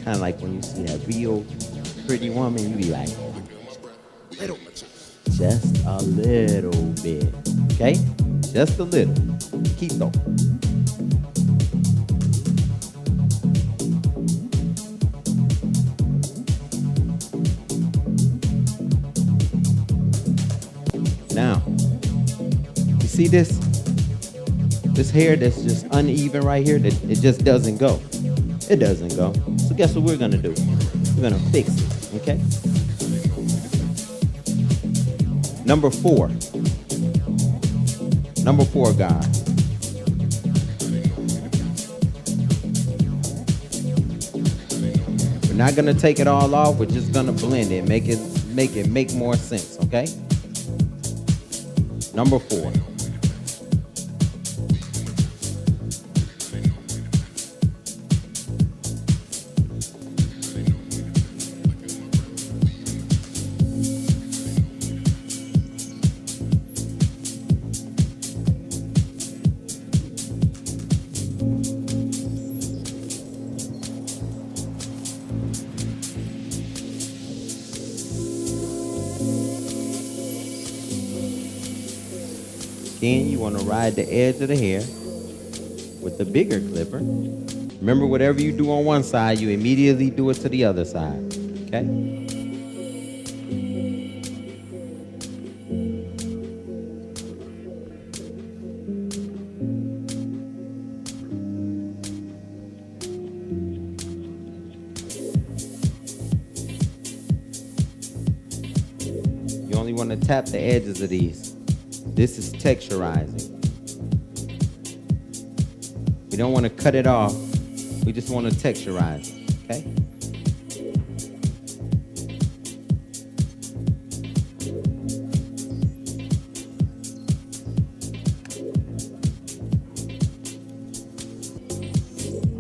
Kind of like when you see that real pretty woman, you be like, just a little bit, okay? Just a little. Quito. Now, you see this? This hair that's just uneven right here, that it just doesn't go. It doesn't go. So guess what we're gonna do? We're gonna fix it, okay? Number 4. Number 4 guard. We're not gonna take it all off, we're just gonna blend it, make more sense, okay? Number 4. Then you want to ride the edge of the hair with the bigger clipper. Remember, whatever you do on one side, you immediately do it to the other side, okay? You only want to tap the edges of these. This is texturizing. We don't want to cut it off. We just want to texturize it, okay?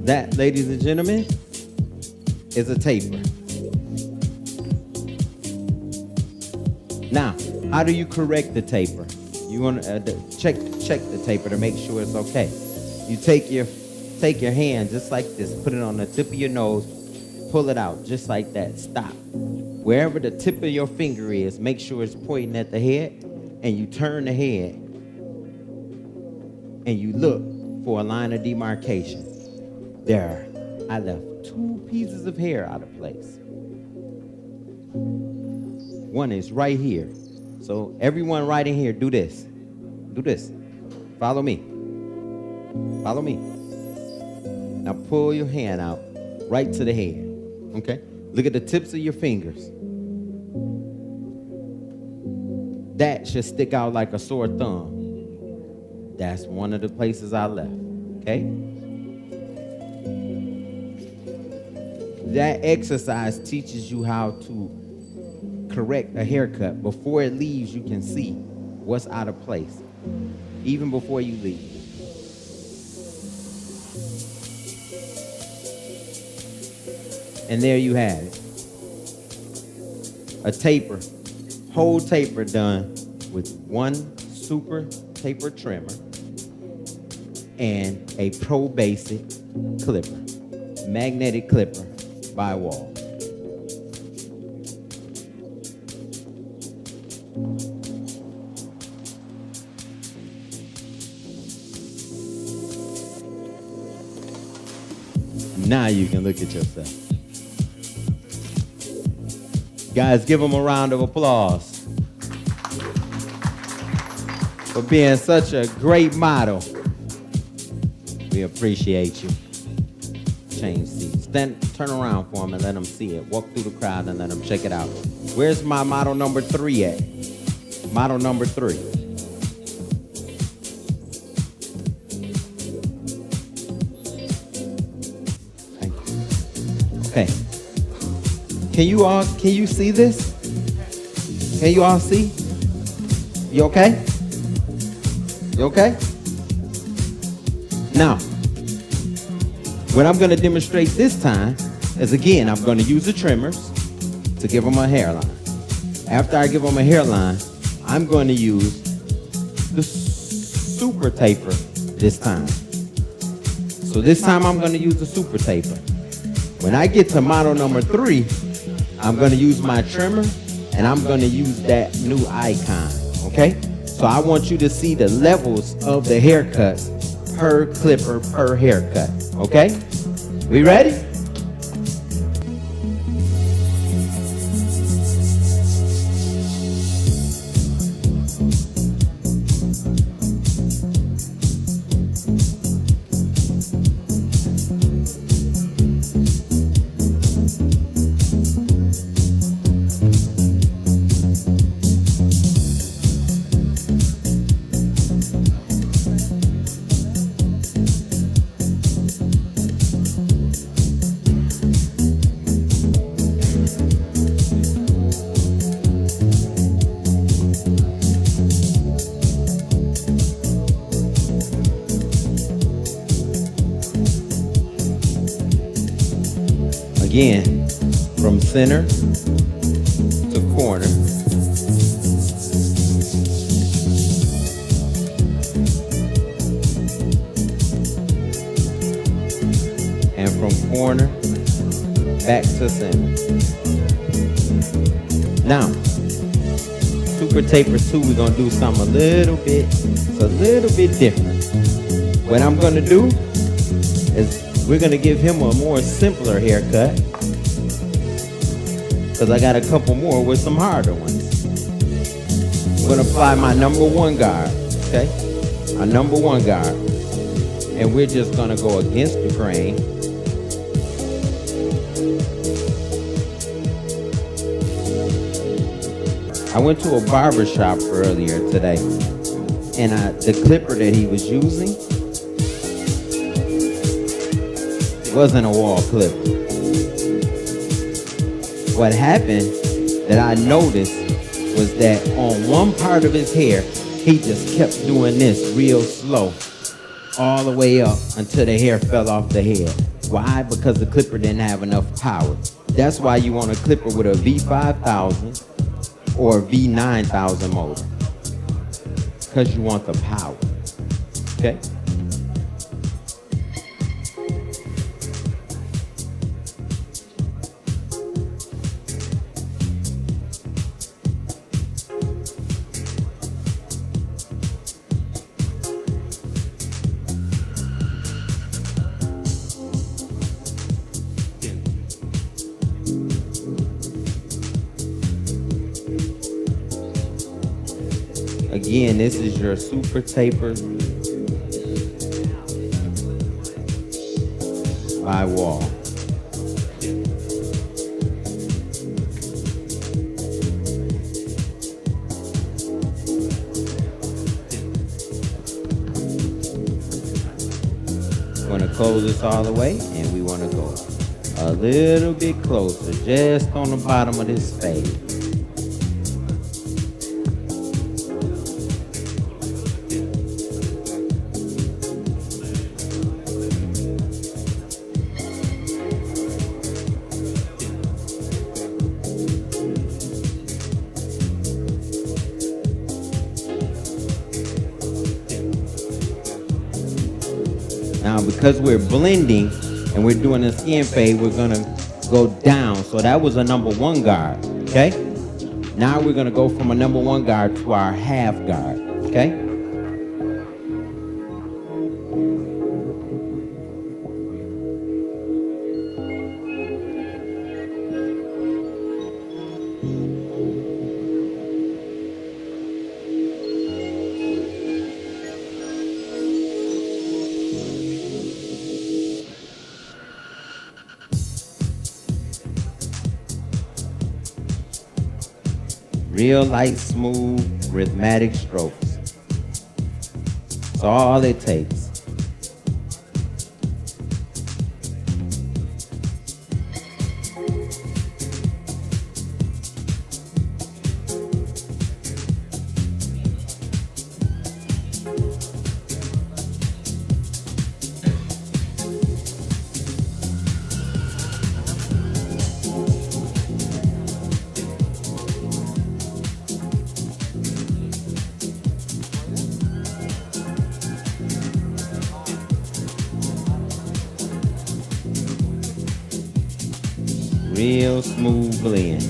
That, ladies and gentlemen, is a taper. Now, how do you correct the taper? You want to check the taper to make sure it's okay. You take your hand just like this, put it on the tip of your nose, pull it out just like that. Stop. Wherever the tip of your finger is, make sure it's pointing at the head, and you turn the head and you look for a line of demarcation. There, I left 2 pieces of hair out of place. One is right here. So everyone right in here, do this. Do this. Follow me. Follow me. Now pull your hand out right to the head. Okay? Look at the tips of your fingers. That should stick out like a sore thumb. That's one of the places I left. Okay? That exercise teaches you how to correct a haircut. Before it leaves, you can see what's out of place, even before you leave. And there you have it. A taper, whole taper done with one super taper trimmer and a Pro Basic clipper, magnetic clipper by WAHL. Now you can look at yourself. Guys, give them a round of applause for being such a great model. We appreciate you. Change seats. Then turn around for them and let them see it. Walk through the crowd and let them check it out. Where's my model number 3 at? Model number 3. Okay. Can you see this? Can you all see? You okay? You okay? Now, what I'm gonna demonstrate this time is, again, I'm going to use the trimmers to give them a hairline. After I give them a hairline, I'm going to use the super taper this time. So this time I'm going to use the super taper. When I get to model number 3, I'm going to use my trimmer and I'm going to use that new icon, okay? So I want you to see the levels of the haircuts per clipper, per haircut, okay? We ready? Again, from center to corner. And from corner back to center. Now, super taper 2, we're gonna do something it's a little bit different. What I'm gonna do is we're gonna give him a more simpler haircut, because I got a couple more with some harder ones. I'm gonna apply my number 1 guard, okay? My number 1 guard. And we're just gonna go against the grain. I went to a barber shop earlier today, and the clipper that he was using wasn't a WAHL clipper. What happened that I noticed was that on one part of his hair, he just kept doing this real slow all the way up until the hair fell off the head. Why? Because the clipper didn't have enough power. That's why you want a clipper with a V5000 or a V9000 motor, because you want the power, okay? Again, this is your super taper by WAHL. We want to close this all the way, and we want to go a little bit closer, just on the bottom of this fade. Now, because we're blending and we're doing a skin fade, we're gonna go down. So that was a number 1 guard, okay? Now we're gonna go from a number 1 guard to our half guard, okay? Real light, smooth, rhythmic strokes. That's all it takes. Real smooth blend.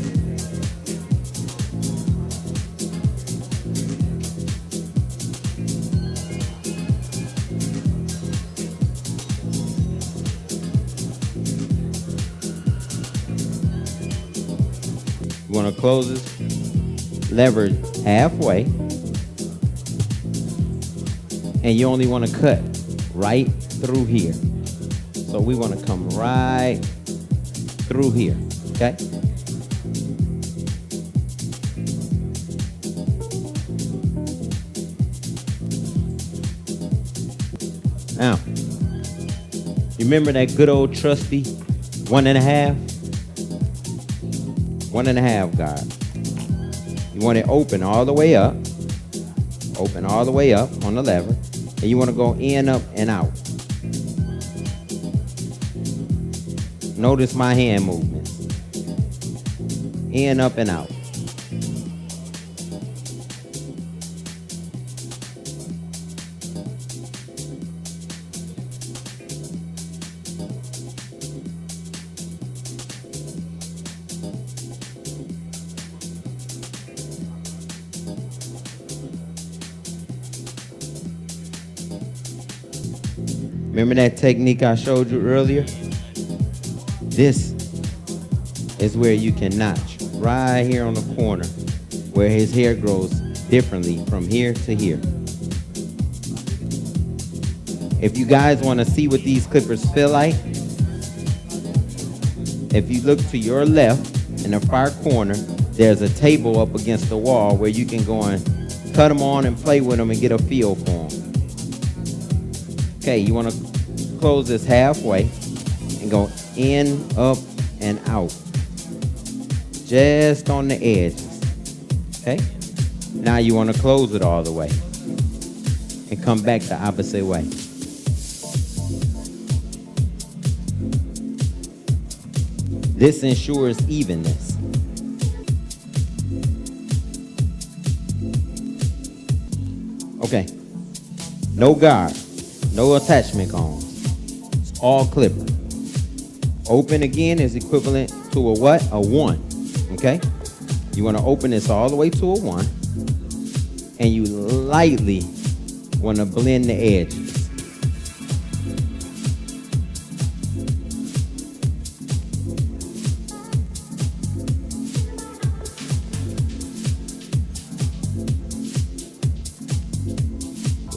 You want to close this lever halfway, and you only want to cut right through here. So we want to come right through here, okay? Now, you remember that good old trusty 1.5? 1.5 guard. You want it open all the way up. Open all the way up on the lever. And you want to go in, up, and out. Notice my hand movements. In, up, and out. Remember that technique I showed you earlier? This is where you can notch right here on the corner where his hair grows differently from here to here. If you guys want to see what these clippers feel like, if you look to your left in the far corner, there's a table up against the wall where you can go and cut them on and play with them and get a feel for them. Okay, you want to close this halfway and go in, up, and out. Just on the edges. Okay? Now you want to close it all the way and come back the opposite way. This ensures evenness. Okay. No guard. No attachment cones. It's all clipper. Open again is equivalent to a what? A 1. Okay? You want to open this all the way to a 1. And you lightly want to blend the edges.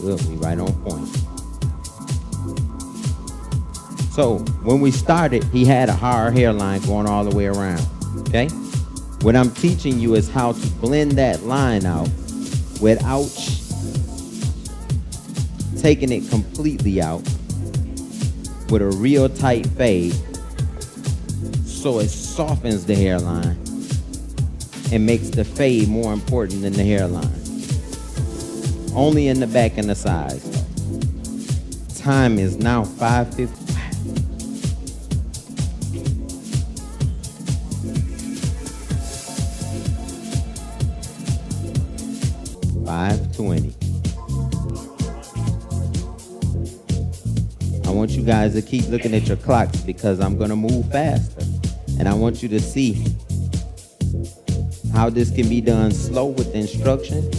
We'll be right on point. So when we started, he had a hard hairline going all the way around, okay? What I'm teaching you is how to blend that line out without taking it completely out with a real tight fade so it softens the hairline and makes the fade more important than the hairline. Only in the back and the sides. Time is now 5:55. 5:20. I want you guys to keep looking at your clocks because I'm going to move faster. And I want you to see how this can be done slow with instruction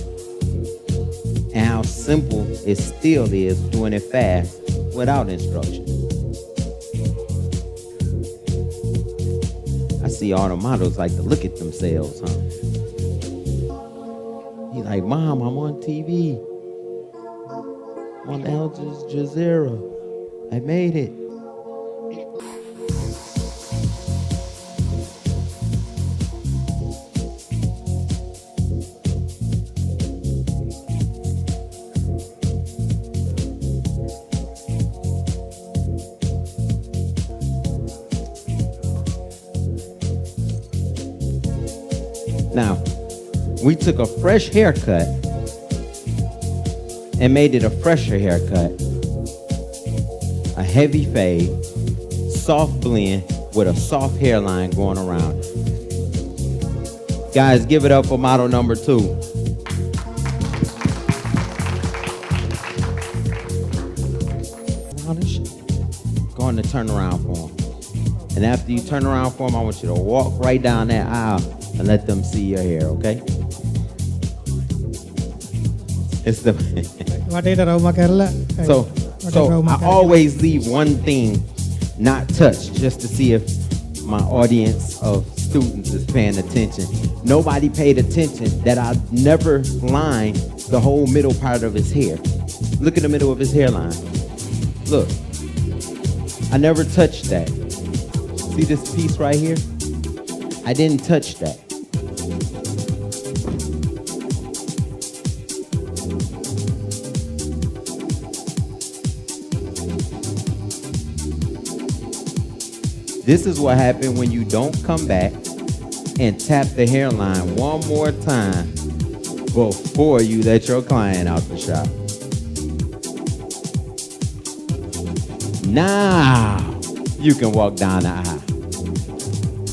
and how simple it still is doing it fast without instruction. I see all the models like to look at themselves, huh? He's like, Mom, I'm on TV. I'm on Al Jazeera. I made it. Now, we took a fresh haircut and made it a fresher haircut. A heavy fade, soft blend with a soft hairline going around it. Guys, give it up for model number 2. Going to turn around for him. And after you turn around for them, I want you to walk right down that aisle and let them see your hair, okay? It's the වටේට රවුම කරලා so වටේට so රවුම I කරලා always leave one thing not touched just to see if my audience of students is paying attention. Nobody paid attention that I never lined the whole middle part of his hair. Look at the middle of his hairline. Look, I never touched that. See this piece right here? I didn't touch that. This is what happened when you don't come back and tap the hairline one more time before you let your client out the shop. Now you can walk down the aisle.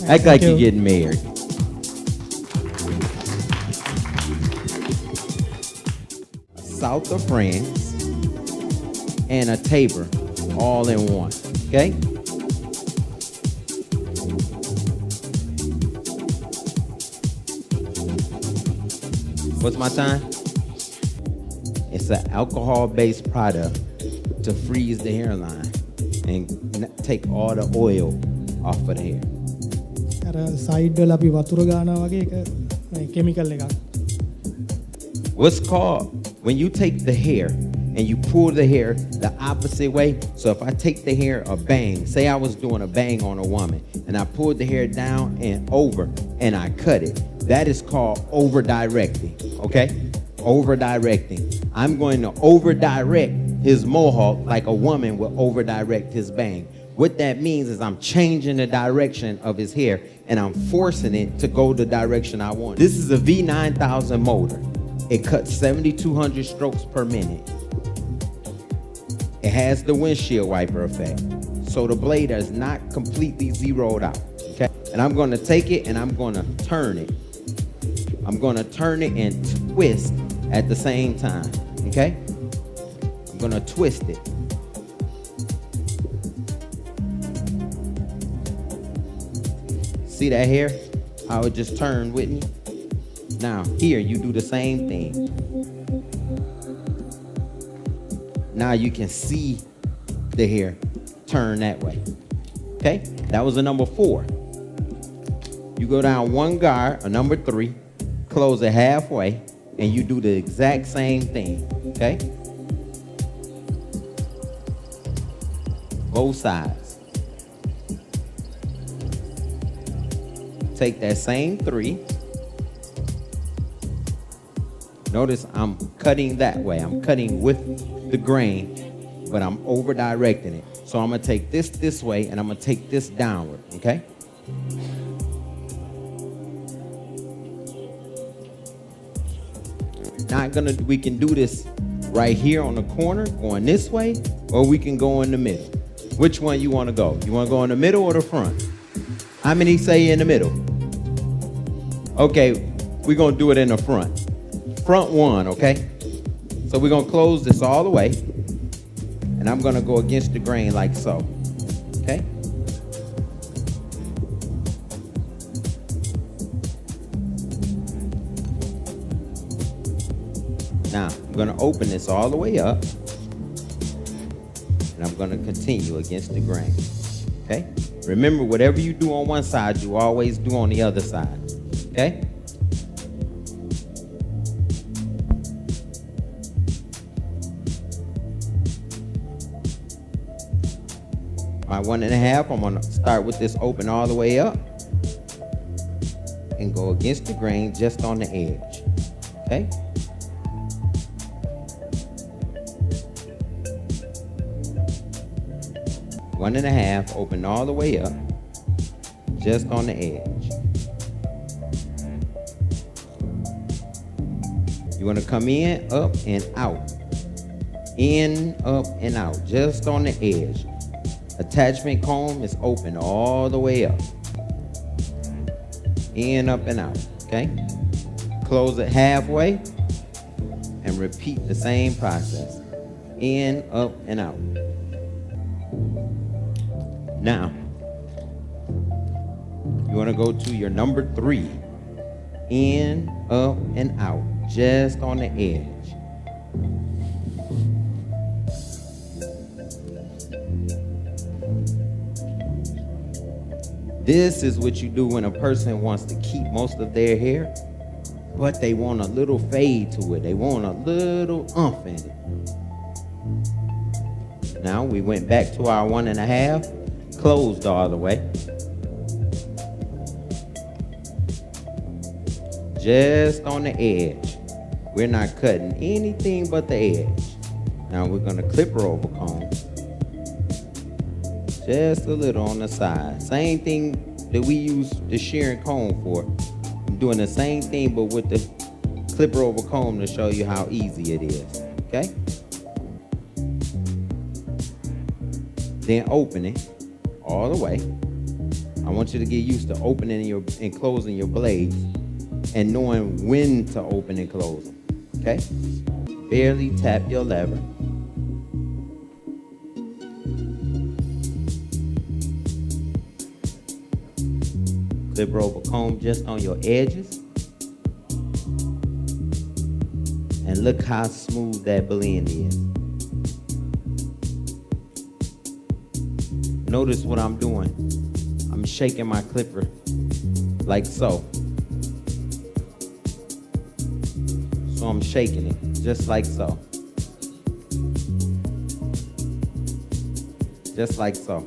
Act like you're getting married. A South of France and a Tabor all in one, okay? What's my time? It's an alcohol-based product to freeze the hairline and take all the oil off of the hair. අර side වල අපි වතුර ගන්නවා වගේ එක chemical එකක්. What's called, when you take the hair and you pull the hair the opposite way. So if I take the hair a bang, say I was doing a bang on a woman and I pulled the hair down and over and I cut it. That is called over-directing, okay? Over-directing. I'm going to over-direct his mohawk like a woman will over-direct his bang. What that means is I'm changing the direction of his hair and I'm forcing it to go the direction I want. This is a V9000 motor. It cuts 7,200 strokes per minute. It has the windshield wiper effect. So the blade is not completely zeroed out, okay? And I'm gonna take it and I'm gonna turn it. I'm gonna turn it and twist at the same time, okay? I'm gonna twist it. See that hair? How it just turned with me? Now, here, you do the same thing. Now you can see the hair turn that way, okay? That was a number 4. You go down one guard, a number 3, close it halfway, and you do the exact same thing, okay? Both sides. Take that same 3. Notice I'm cutting that way. I'm cutting with the grain, but I'm over directing it. So I'm gonna take this way, and I'm gonna take this downward, okay? We can do this right here on the corner, going this way, or we can go in the middle. Which one you wanna go? You wanna go in the middle or the front? How many say in the middle? Okay, we're gonna do it in the front. Front one, okay? So we're gonna close this all the way, and I'm gonna go against the grain like so, okay? Now, I'm gonna open this all the way up, and I'm gonna continue against the grain, okay? Remember, whatever you do on one side, you always do on the other side, okay? My 1.5, I'm gonna start with this open all the way up and go against the grain just on the edge, okay? One and a half, open all the way up, just on the edge. You wanna come in, up, and out. In, up, and out, just on the edge. Attachment comb is open all the way up. In, up, and out, okay? Close it halfway and repeat the same process. In, up, and out. Now, You want to go to your number 3. In, up, and out, just on the edge. This is what you do when a person wants to keep most of their hair, but they want a little fade to it. They want a little umph in it. Now we went back to our 1.5, closed all the way. Just on the edge. We're not cutting anything but the edge. Now we're gonna clipper over comb. Just a little on the side. Same thing that we use the shearing comb for. I'm doing the same thing but with the clipper over comb to show you how easy it is. Okay? Then open it all the way. I want you to get used to opening and closing your blades and knowing when to open and close them. Okay? Barely tap your lever. Clipper over comb just on your edges. And look how smooth that blend is. Notice what I'm doing. I'm shaking my clipper like so. So I'm shaking it just like so. Just like so.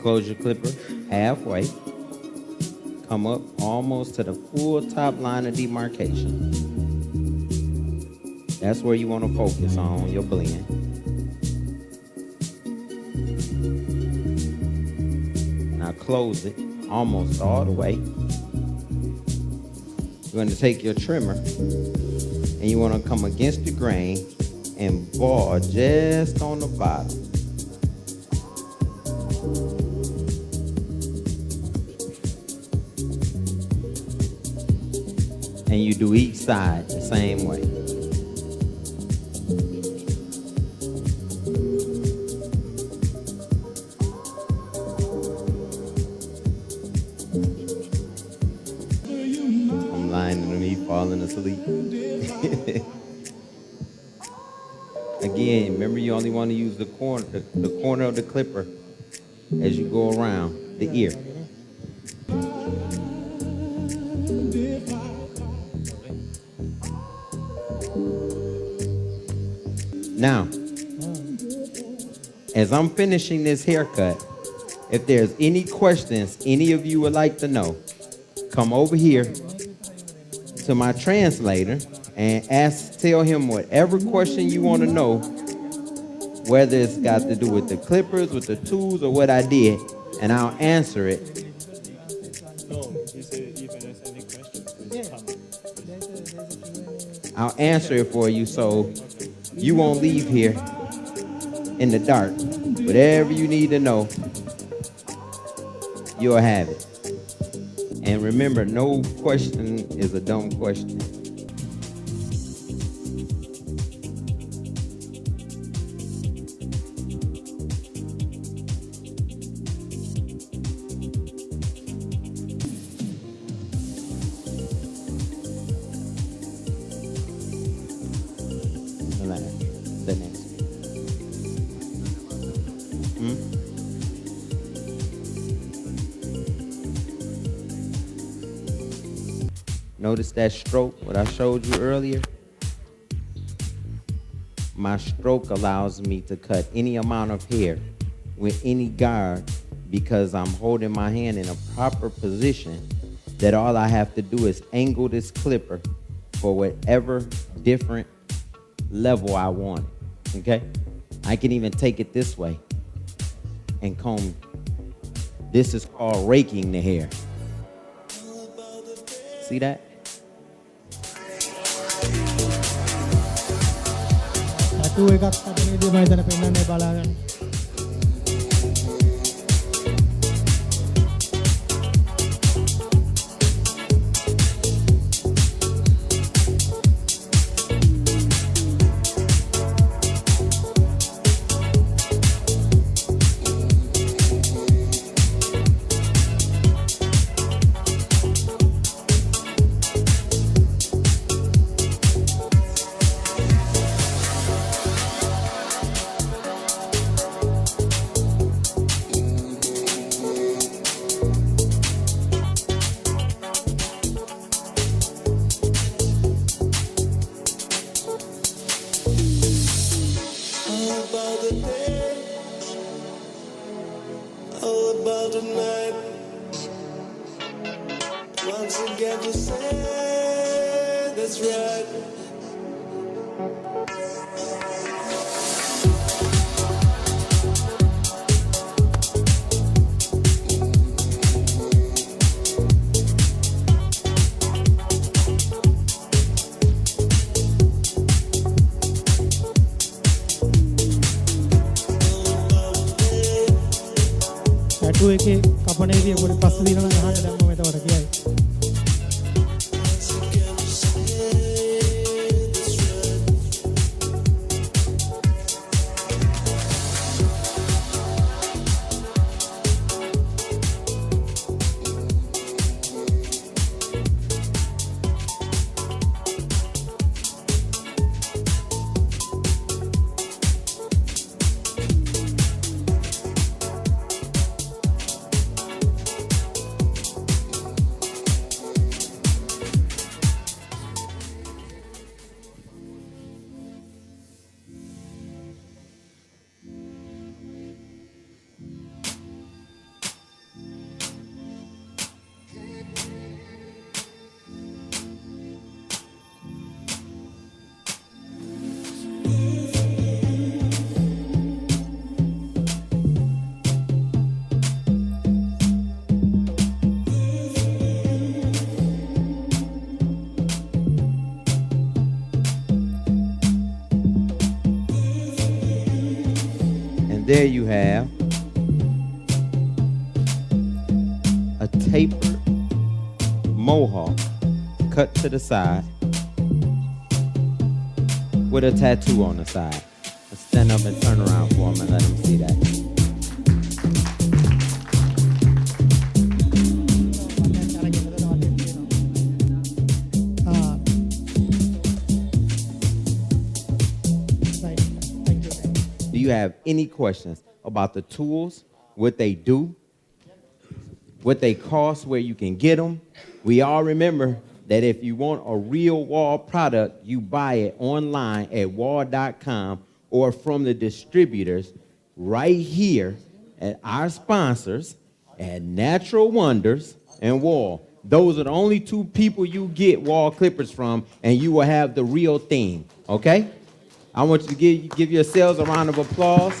Close your clipper halfway. Come up almost to the full top line of demarcation. That's where you want to focus on your blend. Now close it almost all the way. You're going to take your trimmer and you want to come against the grain and ball just on the bottom. And you do each side the same way. I'm lying to me falling asleep. Again, remember you only want to use the corner of the clipper as you go around the ear. Now, as I'm finishing this haircut, if there's any questions any of you would like to know, come over here to my translator and tell him whatever question you want to know, whether it's got to do with the clippers, with the tools, or what I did, and I'll answer it. No, he said if there's any question, please come. I'll answer it for you so you won't leave here in the dark. Whatever you need to know, you'll have it. And remember, no question is a dumb question. The next. Notice that stroke, what I showed you earlier? My stroke allows me to cut any amount of hair with any guard because I'm holding my hand in a proper position that all I have to do is angle this clipper for whatever different level I want it. Okay? I can even take it this way and comb. This is called raking the hair. See that? Satu එකක් අතනේදී මම හිතන පෙන්නන්නේ බලාගන්න. once again to say that's right. Tattoo එකේ කපනේදී පොඩි ප්‍රශ්න දිනන අහන්න දැම්ම මෙතකොට කියයි. There you have a tapered mohawk cut to the side with a tattoo on the side. Let's stand up and turn around for him and let him see that. Do you have any questions about the tools, what they do, what they cost, where you can get them? We all remember that if you want a real WAHL product, you buy it online at wahl.com or from the distributors right here at our sponsors at Natural Wonders and WAHL. Those are the only two people you get WAHL clippers from, and you will have the real thing, okay? I want you to give yourselves a round of applause.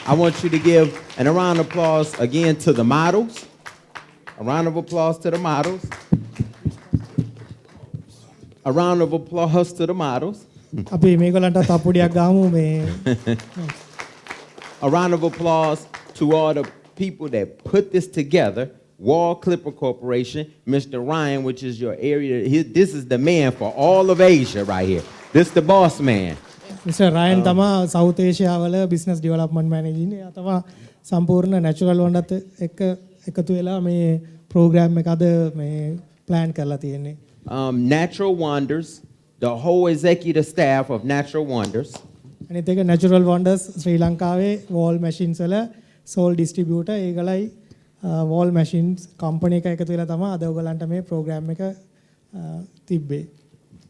I want you to give a round of applause again to the models. A round of applause to the models. A round of applause to the models. අපි මේගොල්ලන්ට තප්පුඩියක් ගාමු මේ. A round of applause to all the people that put this together. WAHL Clipper Corporation, Mr. Ryan, which is your area. This is the man for all of Asia right here. This the boss man. Mister Ryan තමා south ඒෂියාවල business development manager ඉන්නේ. එයා තමා සම්පූර්ණ natural වොන්ඩත් එක්ක එකතු වෙලා මේ programme එක අද මේ ප්ලෑන් කරලා තියෙන්නේ. Natural Wonders, the whole executive staff of Natural Wonders. අනිත් එක නැචරල් වොන්ඩර්ස් ශ්‍රී ලංකාවේ වෝල් මැෂින්ස් වල සෝල් ඩිස්ට්‍රිබියුටර් ඒගලයි වෝල් මැෂින්ස් කම්පැනි එක එකතු වෙලා තමයි අද ඔයගලන්ට මේ ප්‍රෝග්‍රෑම් එක තිබ්බේ.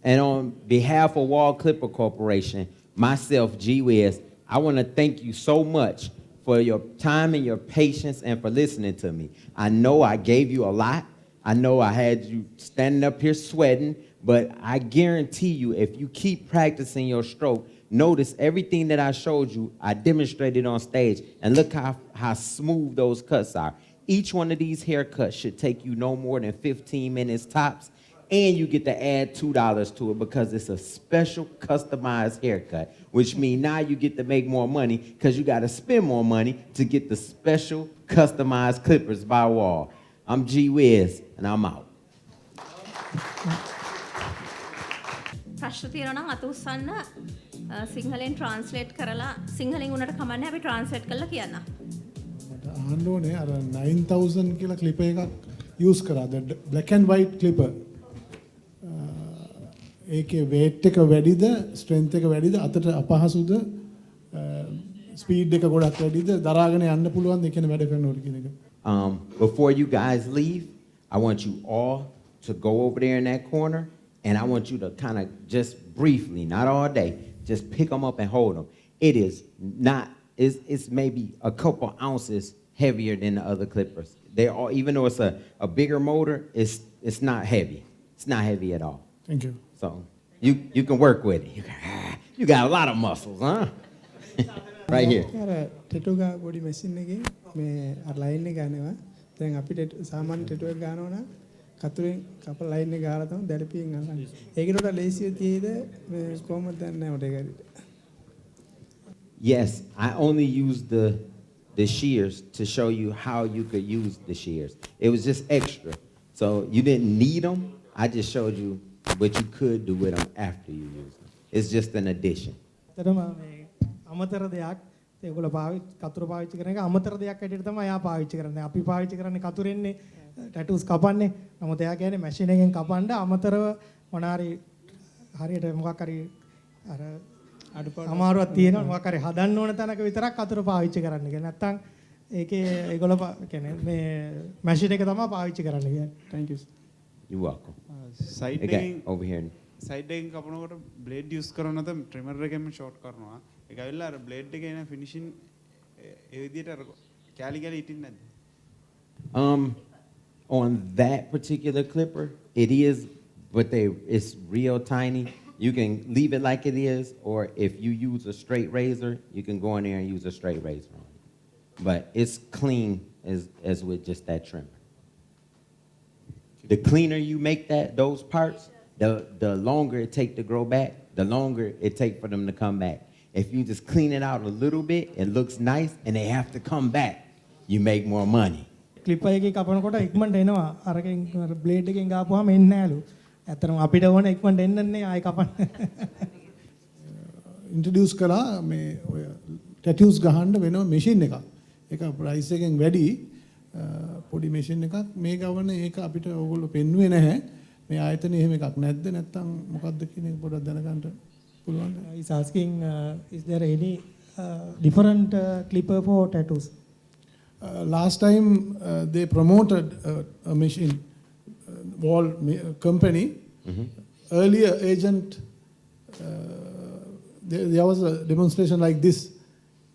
And on behalf of WAHL Clipper Corporation, myself, G Wiz, I want to thank you so much for your time and your patience and for listening to me. I know I gave you a lot. I know I had you standing up here sweating, but I guarantee you, if you keep practicing your stroke, notice everything that I showed you, I demonstrated on stage, and look how smooth those cuts are. Each one of these haircuts should take you no more than 15 minutes tops. And you get to add $2 to it because it's a special customized haircut, which means now you get to make more money because you got to spend more money to get the special customized clippers by WAHL. I'm G Wiz, and I'm out. ප්‍රශ්න තියෙනවා නම් අත උස්සන්න සිංහලෙන් translate කරලා සිංහලෙන් උනට කමන්නේ අපි ට්‍රාන්ස්ලේට් කරලා කියන්න. අහන්න ඕනේ අර 9000 කියලා ක්ලිපර් එකක් යූස් කරා. the black and white clipper. ඒකේ weight එක වැඩිද strength එක වැඩිද අතට අපහසුද speed එක ගොඩක් වැඩිද දරාගෙන යන්න පුළුවන්ද කියන වැඩ කරනවල කියන එක. Before you guys leave, I want you all to go over there in that corner, and I want you to kind of just briefly, not all day, just pick them up and hold them. It is not, it's maybe a couple ounces heavier than the other clippers. They're all, even though it's a bigger motor, it's not heavy. It's not heavy at all. Thank you. So you can work with it. You got a lot of muscles, huh? Right here. අර ටෙටු ගා body machine එකේ මේ අර line එක ගන්නවා. දැන් අපි සාමාන්‍ය ටෙටු එක ගන්නවා නම් කතුරෙන් කපලා ලයින් එක ගාලා තමයි දැලපියෙන් අල්ලන්නේ. ඒකට වඩා ලේසිය තියෙද මේ කොහොමද දන්නේ මට ඒක. Yes, I only used the shears to show you how you could use the shears. It was just extra. So you didn't need them. I just showed you what you could do with them after you use them. It's just an addition. ඇත්තටම මේ අමතර දෙයක් ඒගොල්ලෝ කතුර පාවිච්චි කරන එක අමතර දෙයක් හැටියට තමයි එයා පාවිච්චි කරන්නේ. අපි පාවිච්චි කරන්නේ කතුරෙන්නේ ටැටූස් කපන්නේ. නමුත් එයා කියන්නේ මැෂින් එකෙන් කපන්න අමතරව මොනාරි හරියට මොකක් හරි අර අමාරුවක් තියෙනවා මොකක් හරි හදන්න ඕන තැනක විතරක් කතුර පාවිච්චි කරන්න කියලා. නැත්තම් ඒකේ ඒගොල්ලෝ කියන්නේ මේ මැෂින් එක තමයි පාවිච්චි කරන්න කියන්නේ. Thank you. You're welcome. Side Okay, එකෙන් over here. සයිඩ් එකෙන් කපනකොට බ්ලේඩ් යූස් කරන නැත්නම් ට්‍රිමර් එකෙන්ම ෂෝට් කරනවා. ඒක ඇවිල්ලා අර බ්ලේඩ් එකේ එන ෆිනිෂින් ඒ විදිහට අර කැලි කැලි හිටින්නේ නැද්ද? On that particular clipper, it is, but it's real tiny. You can leave it like it is, or if you use a straight razor, you can go in there and use a straight razor on it. But it's clean as with just that trimmer. The cleaner you make those parts, the longer it take to grow back, the longer it take for them to come back. If you just clean it out a little bit, it looks nice, and they have to come back, you make more money. ක්ලිපර් එකේ කපනකොට ඉක්මනට එනවා. අරකින් blade එකෙන් ගාපුවාම එන්නේ නැලු. ඇත්තටම අපිට ඕන ඉක්මනට එන්නන්නේ ආයෙ කපන්න. ඉන්ට්‍රොඩියුස් කළා මේ ඔය ටැටූස් ගහන්න වෙනම මැෂින් එකක්. ඒක ප්‍රයිස් එකෙන් වැඩි පොඩි මැෂින් එකක්. මේ ගවන ඒක අපිට ඕගොල්ලෝ පෙන්වුවේ නැහැ. මේ ආයතනයේ එහෙම එකක් නැද්ද නැත්නම් මොකද්ද කියන එක පොඩ්ඩක් දැනගන්න පුළුවන්ද? He's asking, is there any different clipper for tattoos? Last time they promoted a machine, WAHL company. Earlier agent, there was a demonstration like this.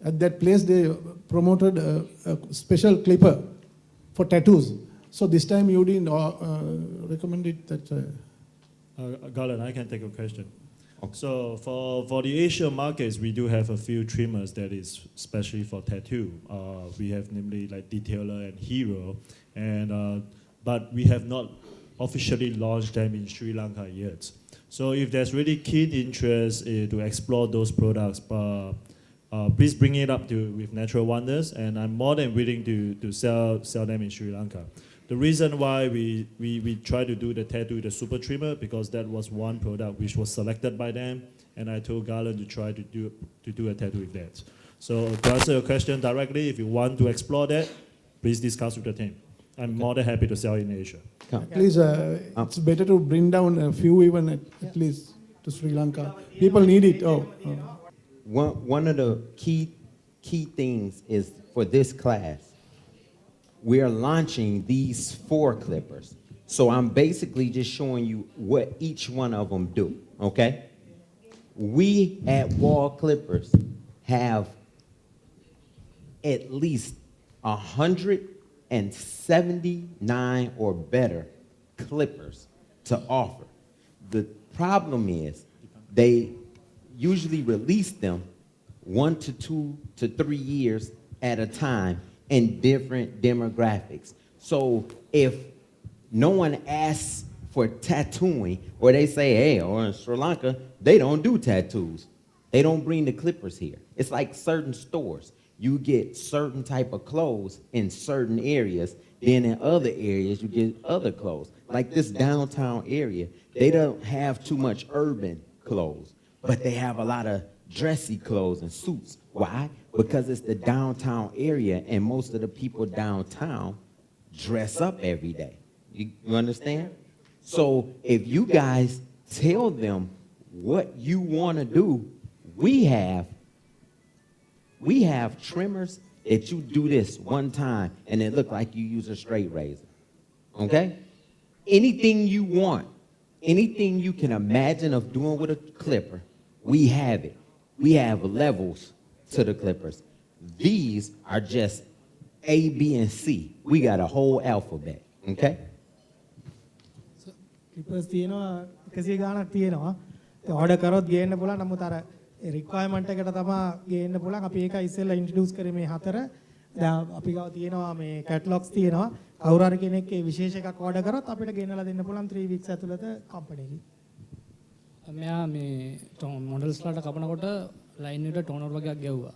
At that place they promoted a special clipper for tattoos. So this time you didn't recommend it that... Garland, I can take a question. So for the Asian markets, we do have a few trimmers that is especially for tattoo. We have namely like Detailer and Hero, and but we have not officially launched them in Sri Lanka yet. So if there's really keen interest to explore those products, please bring it up with Natural Wonders, and I'm more than willing to sell them in Sri Lanka. The reason why we try to do the tattoo, the super trimmer, because that was one product which was selected by them, and I told Garland to try to do a tattoo with that. So to answer your question directly, if you want to explore that, please discuss with the team. I'm more than happy to sell in Asia. Please, it's better to bring down a few even at least to Sri Lanka. People need it. One of the key things is for this class, we are launching these 4 clippers. So I'm basically just showing you what each one of them do, okay? We at WAHL Clippers have at least 179 or better clippers to offer. The problem is they usually release them 1 to 2 to 3 years at a time in different demographics. So if no one asks for tattooing, or they say, hey, or in Sri Lanka, they don't do tattoos. They don't bring the clippers here. It's like certain stores. You get certain type of clothes in certain areas, then in other areas you get other clothes. Like this downtown area, they don't have too much urban clothes, but they have a lot of dressy clothes and suits. Why? Because it's the downtown area, and most of the people downtown dress up every day. You understand? So if you guys tell them what you want to do, we have trimmers that you do this one time and it look like you use a straight razor. Okay? Anything you want, anything you can imagine of doing with a clipper, we have it. We have levels to the clippers. These are just A, B, and C. We got a whole alphabet, okay? ක්ලිපර්ස් තියෙනවා 100 ගාණක් තියෙනවා. ඒ order කරොත් ගේන්න පුළුවන්. නමුත් අර requirement එකට තමයි ගේන්න පුළුවන්. අපි ඒක ඉස්සෙල්ලා ඉන්ට්‍රොඩියුස් කරේ මේ 4. දැන් අපි ගාව තියෙනවා මේ කැටලොග්ස් තියෙනවා. කවුරු හරි කෙනෙක් ඒ විශේෂ එකක් ඕඩර් කරොත් අපිට ගෙනලා දෙන්න පුළුවන් 3 weeks ඇතුළත කම්පැනි එකේ. මෙයා මේ මොඩල්ස්ලාට කපනකොට ලයින් එකට ටෝනර් වගේක් ගැව්වා.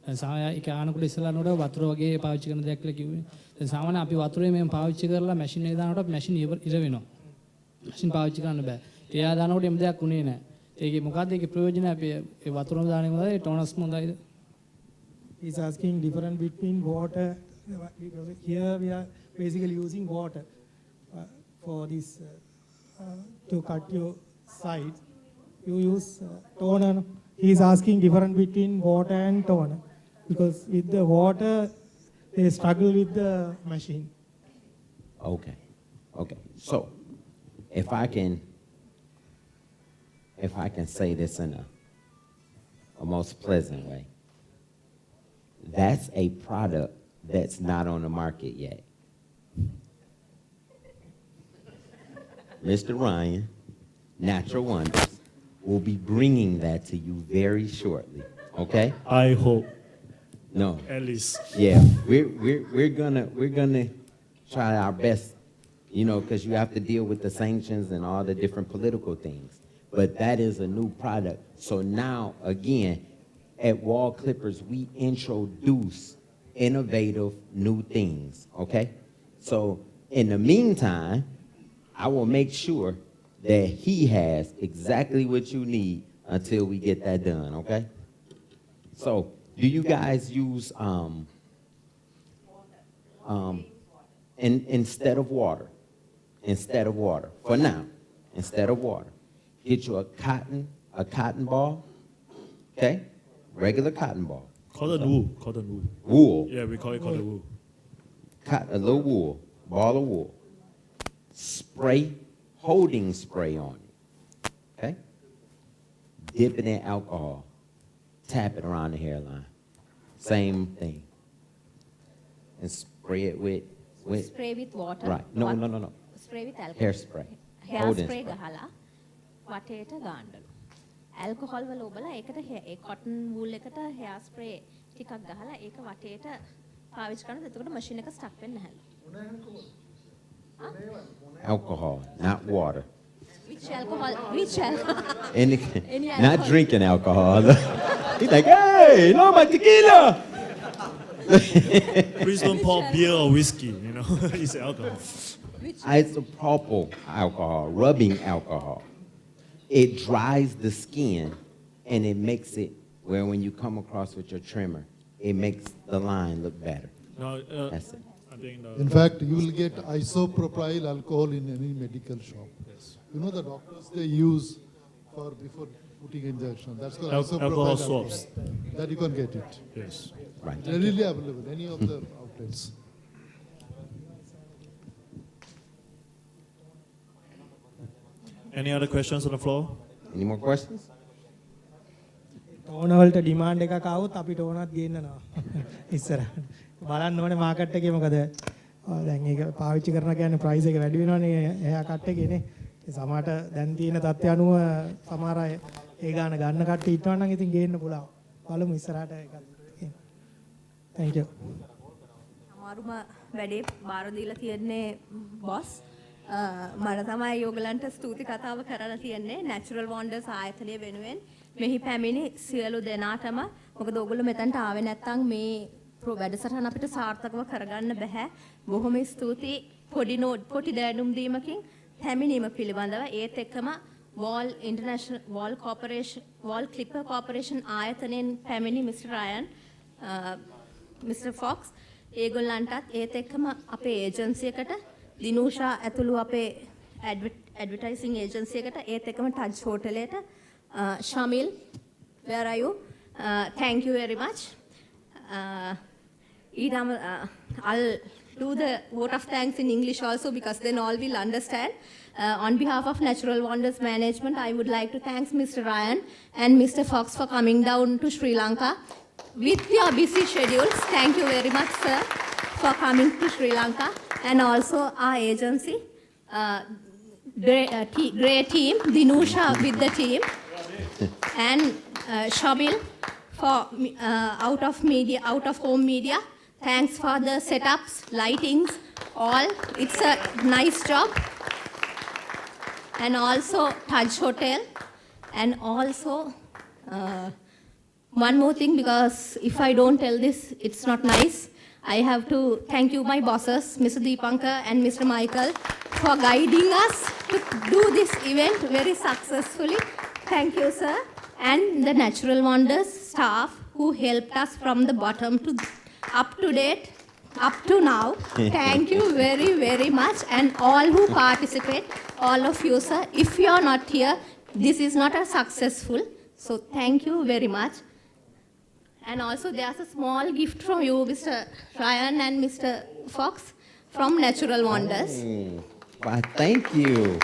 දැන් සාමාන්‍යයෙන් ඒක ආනකොට ඉස්සලා නෝට වතුර වගේ පාවිච්චි කරන දෙයක් කියලා කිව්වේ. දැන් සාමාන්‍යයෙන් අපි වතුරේ මෙහෙම පාවිච්චි කරලා මැෂින් එක දානකොට මැෂින් ඉර වෙනවා. මැෂින් පාවිච්චි කරන්න බෑ. එයා දානකොට එම් දෙයක් උනේ නැහැ. ඒකේ මොකද්ද ඒකේ ප්‍රයෝජනය? අපි ඒ වතුරම දාන්නේ මොකද? ටෝනර්ස් මොකද? He's asking difference between water. Here we are basically using water for this to cut your sides. You use toner. He's asking difference between water and toner because with the water they struggle with the machine. Okay. Okay. So, if I can say this in a most pleasant way, that's a product that's not on the market yet. Mr. Ryan, Natural Wonders, will be bringing that to you very shortly. Okay? I hope, No. at least. Yeah, we're gonna try our best, you know, because you have to deal with the sanctions and all the different political things. But that is a new product. So now, again, at WAHL Clippers, we introduce innovative new things, okay? So in the meantime, I will make sure that he has exactly what you need until we get that done, okay? So, do you guys use instead of water? Instead of water, for now, instead of water, get you a cotton ball, okay? Regular cotton ball. Cotton wool. Cotton wool. Wool. Yeah, we call it cotton wool. A little wool, ball of wool. Spray, holding spray on it, okay? Dip it in alcohol. Tap it around the hairline. Same thing. And spray it with Spray with water. right. No. Spray with alcohol. Hairspray. Hair Holding spray spray. ගහලා වටේට ගාන්නලු. Alcohol වල ඔබලා ඒකට ඒ cotton wool එකට hair spray ටිකක් ගහලා ඒක වටේට පාවිච්චි කරනකොට එතකොට machine එක stuck වෙන්නේ නැහැලු. Alcohol, not water. Which alcohol? Which alcohol? Any not alcohol. drinking alcohol. He's like, hey, no, my tequila. Please don't pour beer or whiskey, you know. It's alcohol. Isopropyl alcohol, rubbing alcohol. It dries the skin and it makes it where when you come across with your trimmer, it makes the line look better. No, That's it. I think In fact, you will get isopropyl alcohol in any medical shop. yes. You know the doctors they use for before putting injection. That's called isopropyl Alcohol alcohol. swabs. That you can get it. Yes. Right. Readily available, any of the outlets. Any other questions on the floor? Any more questions? ටෝන වලට demand එකක් ආවොත් අපි ටෝනත් ගේන්නනවා ඉස්සරහට. බලන්න ඕනේ market එකේ මොකද. දැන් ඒක පාවිච්චි කරන කියන්නේ ප්‍රයිස් එක වැඩි වෙනවනේ එහා කට් එකේනේ. ඒ සමහරට දැන් තියෙන තත්ත්වය අනුව සමහර අය ඒ ගාන ගන්න කට්ටිය ඉන්නවා නම් ඉතින් ගේන්න පුළුවන්. බලමු ඉස්සරහට ඒක. Thank you. අමාරුම වැඩේ බාර දීලා තියන්නේ බොස්. මට තමයි ඔයගලන්ට ස්තුති කතාව කරලා තියන්නේ Natural Wonders ආයතනය වෙනුවෙන් මෙහි පැමිණි සියලු දෙනාටම. මොකද ඔයගොල්ලෝ මෙතනට ආවේ නැත්නම් මේ වැඩසටහන අපිට සාර්ථකව කරගන්න බෑ. බොහොම ස්තුතියි පොඩි දැනුම් දීමකින් පැමිණීම පිළිබඳව. ඒත් එක්කම WAHL Clipper Corporation ආයතනයෙන් පැමිණි Mr. Ryan, Mr. Fox ඒගොල්ලන්ටත් ඒත් එක්කම අපේ ඒජන්සි එකට දිනූෂා ඇතුළු අපේ ඇඩ්වර්ටයිසිං ඒජන්සි එකට ඒත් එක්කම touch හෝටලයට Shamil, where are you? Thank you very much. I'll do the vote of thanks in English also because then all will understand. On behalf of Natural Wonders Management, I would like to thank Mr. Ryan and Mr. Fox for coming down to Sri Lanka with your busy schedules. Thank you very much, sir, for coming to Sri Lanka, and also our agency. great team, Dinusha with the team, and Shabil for out of home media. Thanks for the setups, lightings, all. It's a nice job. And also Taj Hotel, and also one more thing, because if I don't tell this, it's not nice. I have to thank you, my bosses, Mr. Deepankar and Mr. Michael, for guiding us to do this event very successfully. Thank you, sir. And the Natural Wonders staff who helped us from the bottom to up to date, up to now. Thank you very, very much. And all who participate, all of you, sir. If you are not here, this is not a successful. So thank you very much. And also there's a small gift from you, Mr. Ryan and Mr. Fox, from Natural Wonders. Oh, why, thank you.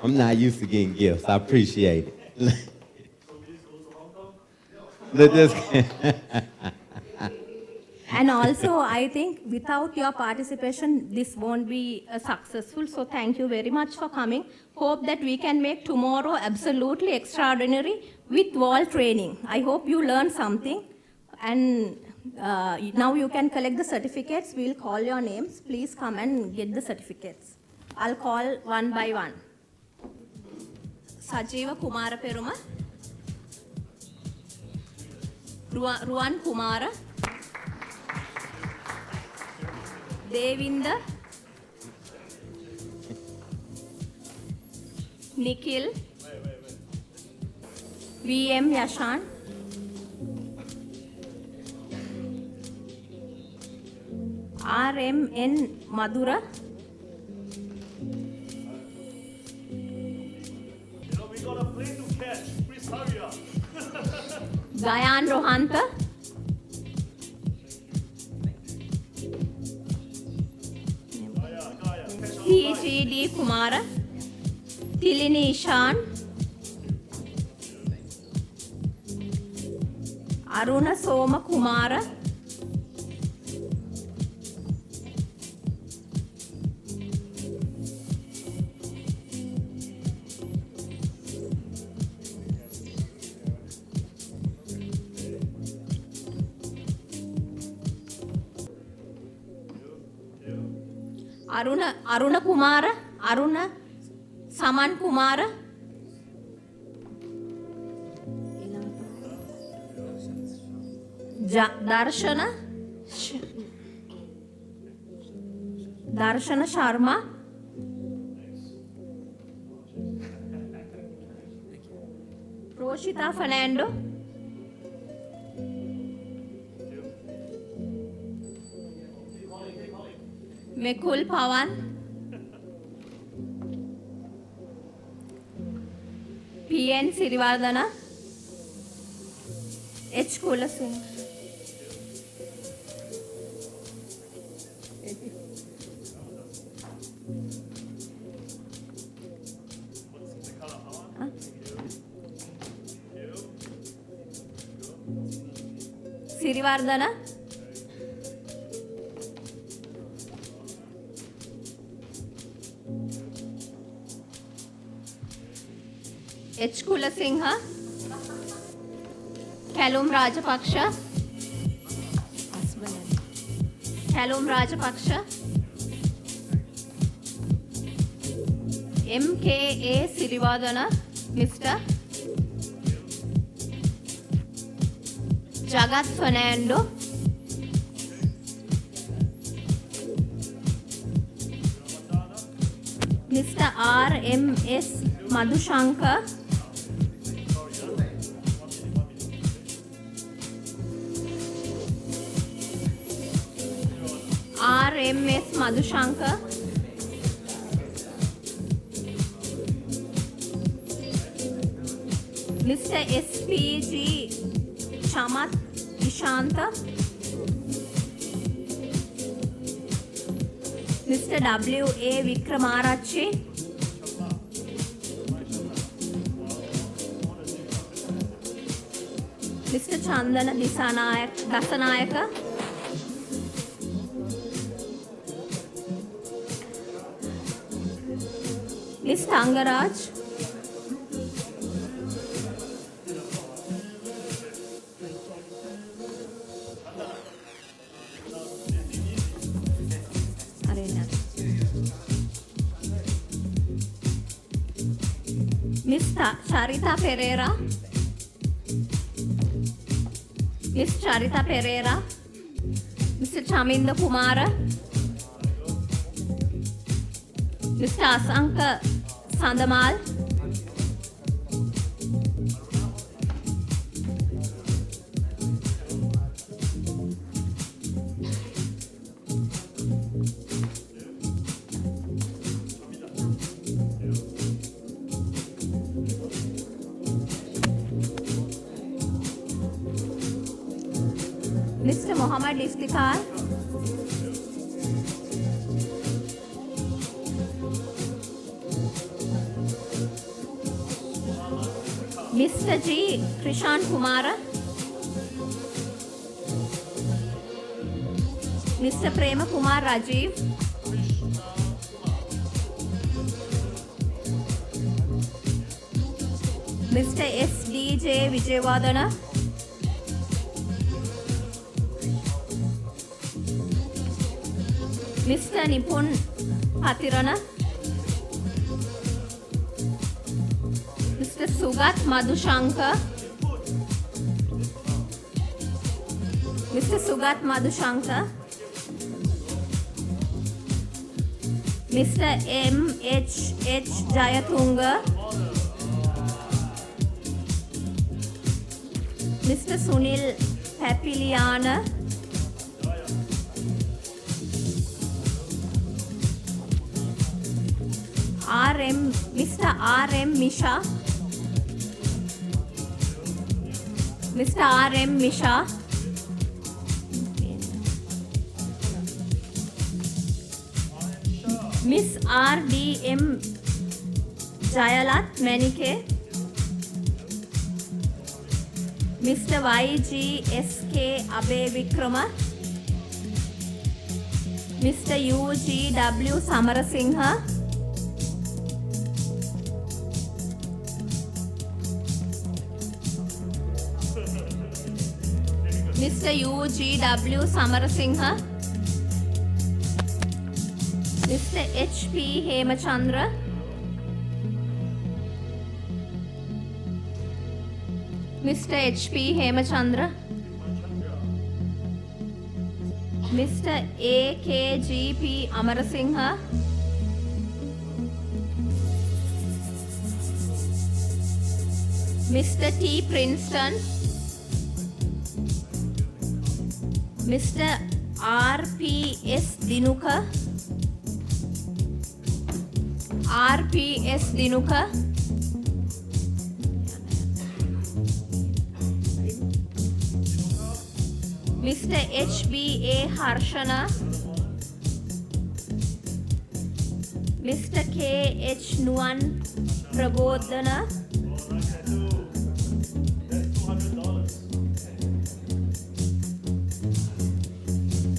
I'm not used to getting gifts. I appreciate it. Let this. And also, I think without your participation, this won't be successful. So thank you very much for coming. Hope that we can make tomorrow absolutely extraordinary with WAHL training. I hope you learned something. And now you can collect the certificates. We'll call your names. Please come and get the certificates. I'll call one by one. Sajiva Kumara Peruma. Ruan Kumara. Devinda, Nikhil, VM Yashan, RMN Madhura, We got a plane to catch. Please hurry up. Gayan Rohanta, TGD Kumara, Tilini Ishan, Aruna Soma Kumara, Aruna Kumara, Aruna Saman Kumara, Darshana Sharma, Roshita Fernando, Mekul Pawan, PN Sirivardhana, H. Kula Singh. Sirivardhana, H. Kula Singha, Kalum Rajapaksha, Kalum Rajapaksha, MKA Sirivardhana, Mr. Jagat Fernando, Mr. RMS Madhushankar, RMS Madhushankar, Mr. SPG Chamat Ishanta, Mr. W.A. Vikramarachi, Mr. Chandana Dasanayaka, Miss Tangaraj. Arena. Miss Charita Pereira. Miss Charita Pereira. Mr. Chaminda Kumara. Mr. Asanka Sandamal. Mr. Mohammad Iftikhar. Mr. G. Krishan Kumara. Mr. Prema Kumar Rajiv. Mr. S.D.J. Vijaywadana. Mr. Nipun Patirana. Mr. Sugat Madhushankar. Mr. Sugat Madhushankar. Mr. M.H.H. Jayatunga. Mr. Sunil Papiliana. Mr. R.M. Misha. Mr. R.M. Misha. Miss R.D.M. Jayalat Manike. Mr. Y.G.S.K. Abe Vikrama. Mr. U.G.W. Samarasingha. Mr. U.G.W. Samarasingha. Mr. H.P. Hemachandra. Mr. H.P. Hemachandra. Mr. A.K.G.P. Amarasingha. Mr. T. Princeton. Mr. R.P.S. Dinuka. R.P.S. Dinuka. Mr. H.B.A. Harshana. Mr. K.H. Nuan Prabodhana.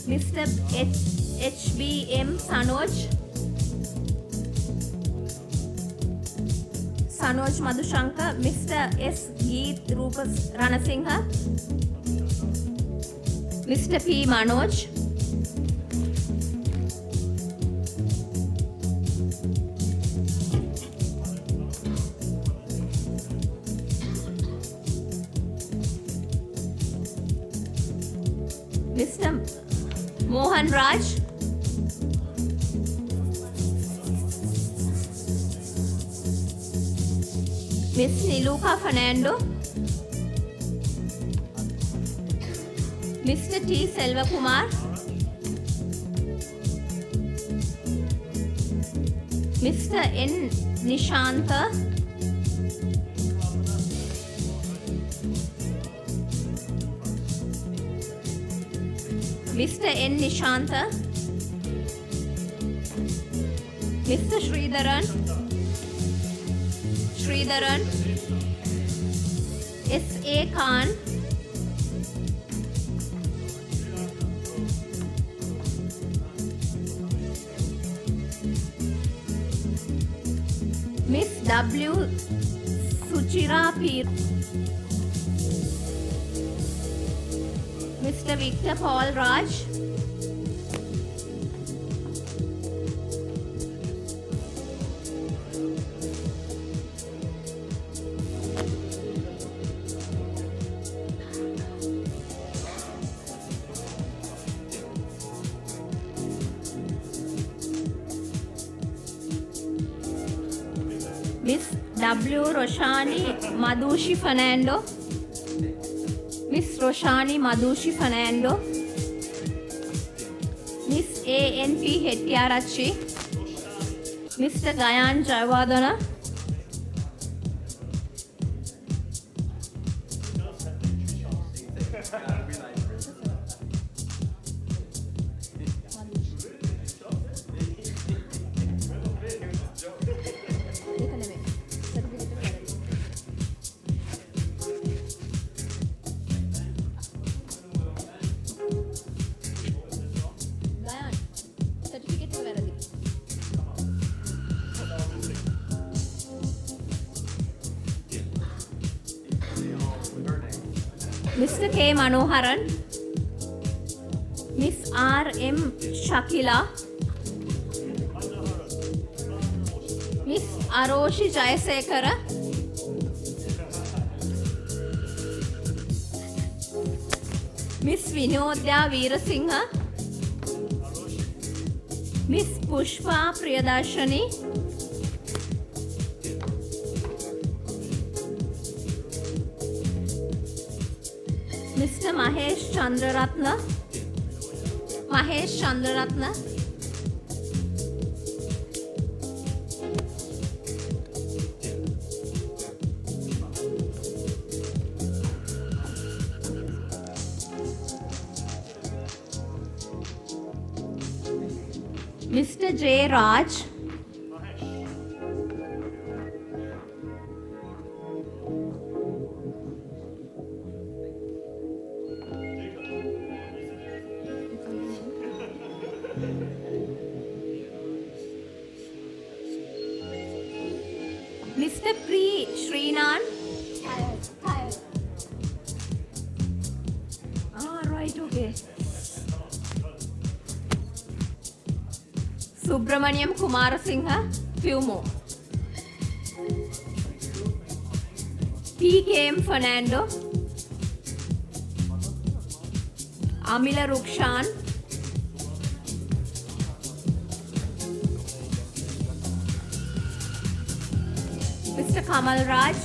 Mr. H.B.M. Sanoj. Sanoj Madhushankar. Mr. S. Geet Rupas Ranasingha. Mr. P. Manoj. Mr. Mohan Raj. Miss Niluka Fernando. Mr. T. Selvakumar. Mr. N. Nishanta. Mr. N. Nishanta. Mr. Sridharan. Sridharan. S. A. Khan. W. Suchira P. Mr. Victor Paul Raj. Miss W. Roshani Madushi Fernando. Miss Roshani Madushi Fernando. Miss A.N.P. Hettiarachi. Mr. Gayan Jayawardana. Mr. K. Manoharan. Miss R. M. Shakila. Miss Aroshi Jayasekara. Miss Vinodya Veerasinghe. Miss Pushpa Priyadarshani. Mr. Mahesh Chandraratna. Mahesh Chandraratna. Mr. J. Raj. Mr. Pri Srinan. Ah, right, okay. Subramaniam Kumarasinghe, few more. P.K.M. Fernando. Amila Rukshan. Mr. Kamal Raj.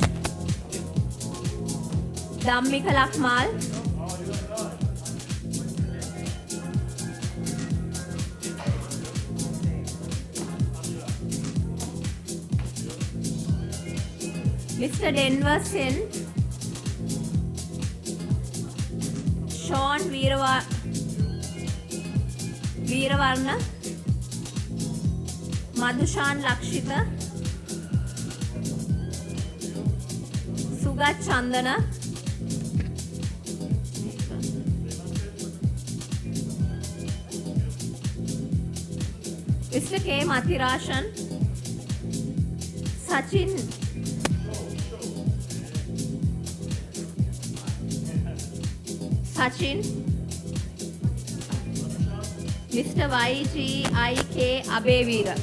Dhammika Lakmal. Mr. Denver Sen. Sean Veeravarna. Madhushan Lakshita. Sugat Chandana. Mr. K. Mathirashan. Sachin. Mr. Y.G.I.K. Abevira.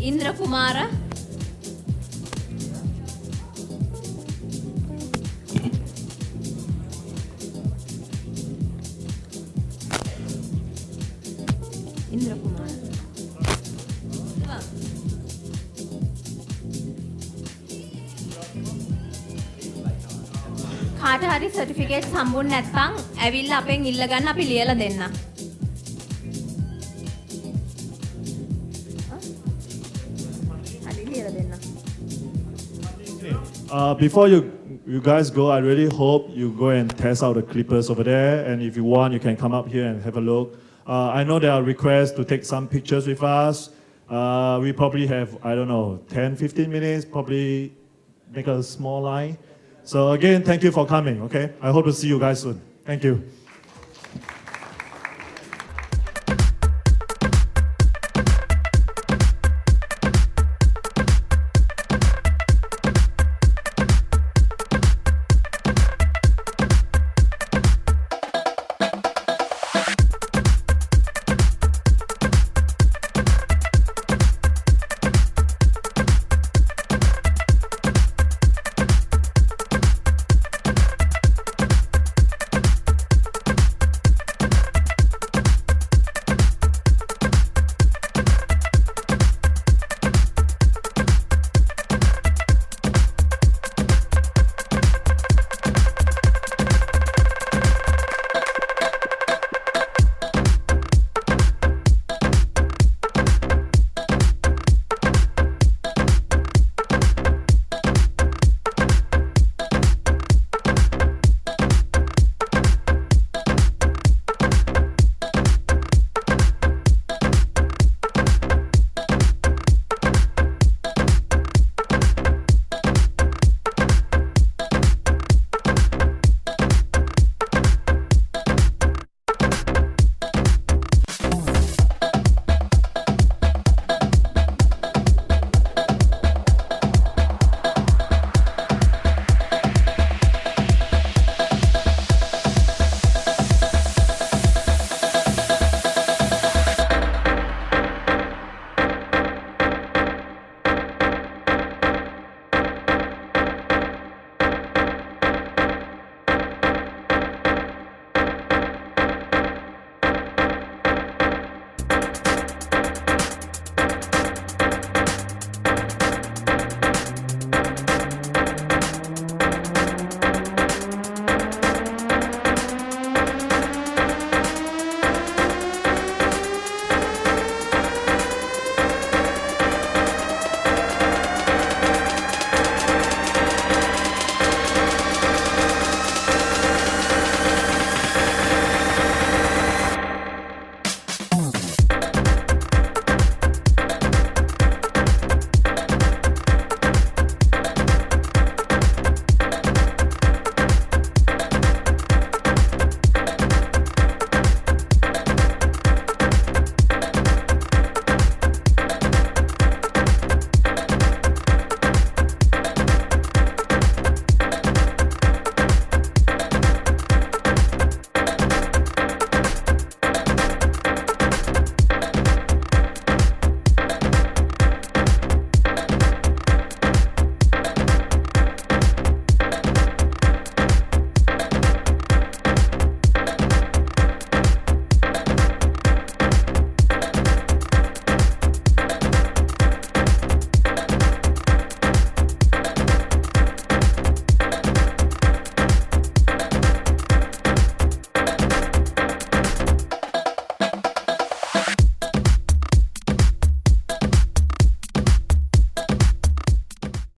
Indra Kumara. Indra Kumara. කාට හරි certificate හම්බුනේ නැත්නම් ඇවිල්ලා අපෙන් ඉල්ල ගන්න අපි ලියලා දෙන්න. හරි ලියලා දෙන්න. Before you guys go, I really hope you go and test out the clippers over there. And if you want, you can come up here and have a look. I know there are requests to take some pictures with us. We probably have, I don't know, 10, 15 minutes, probably make a small line. So again, thank you for coming, okay? I hope to see you guys soon. Thank you.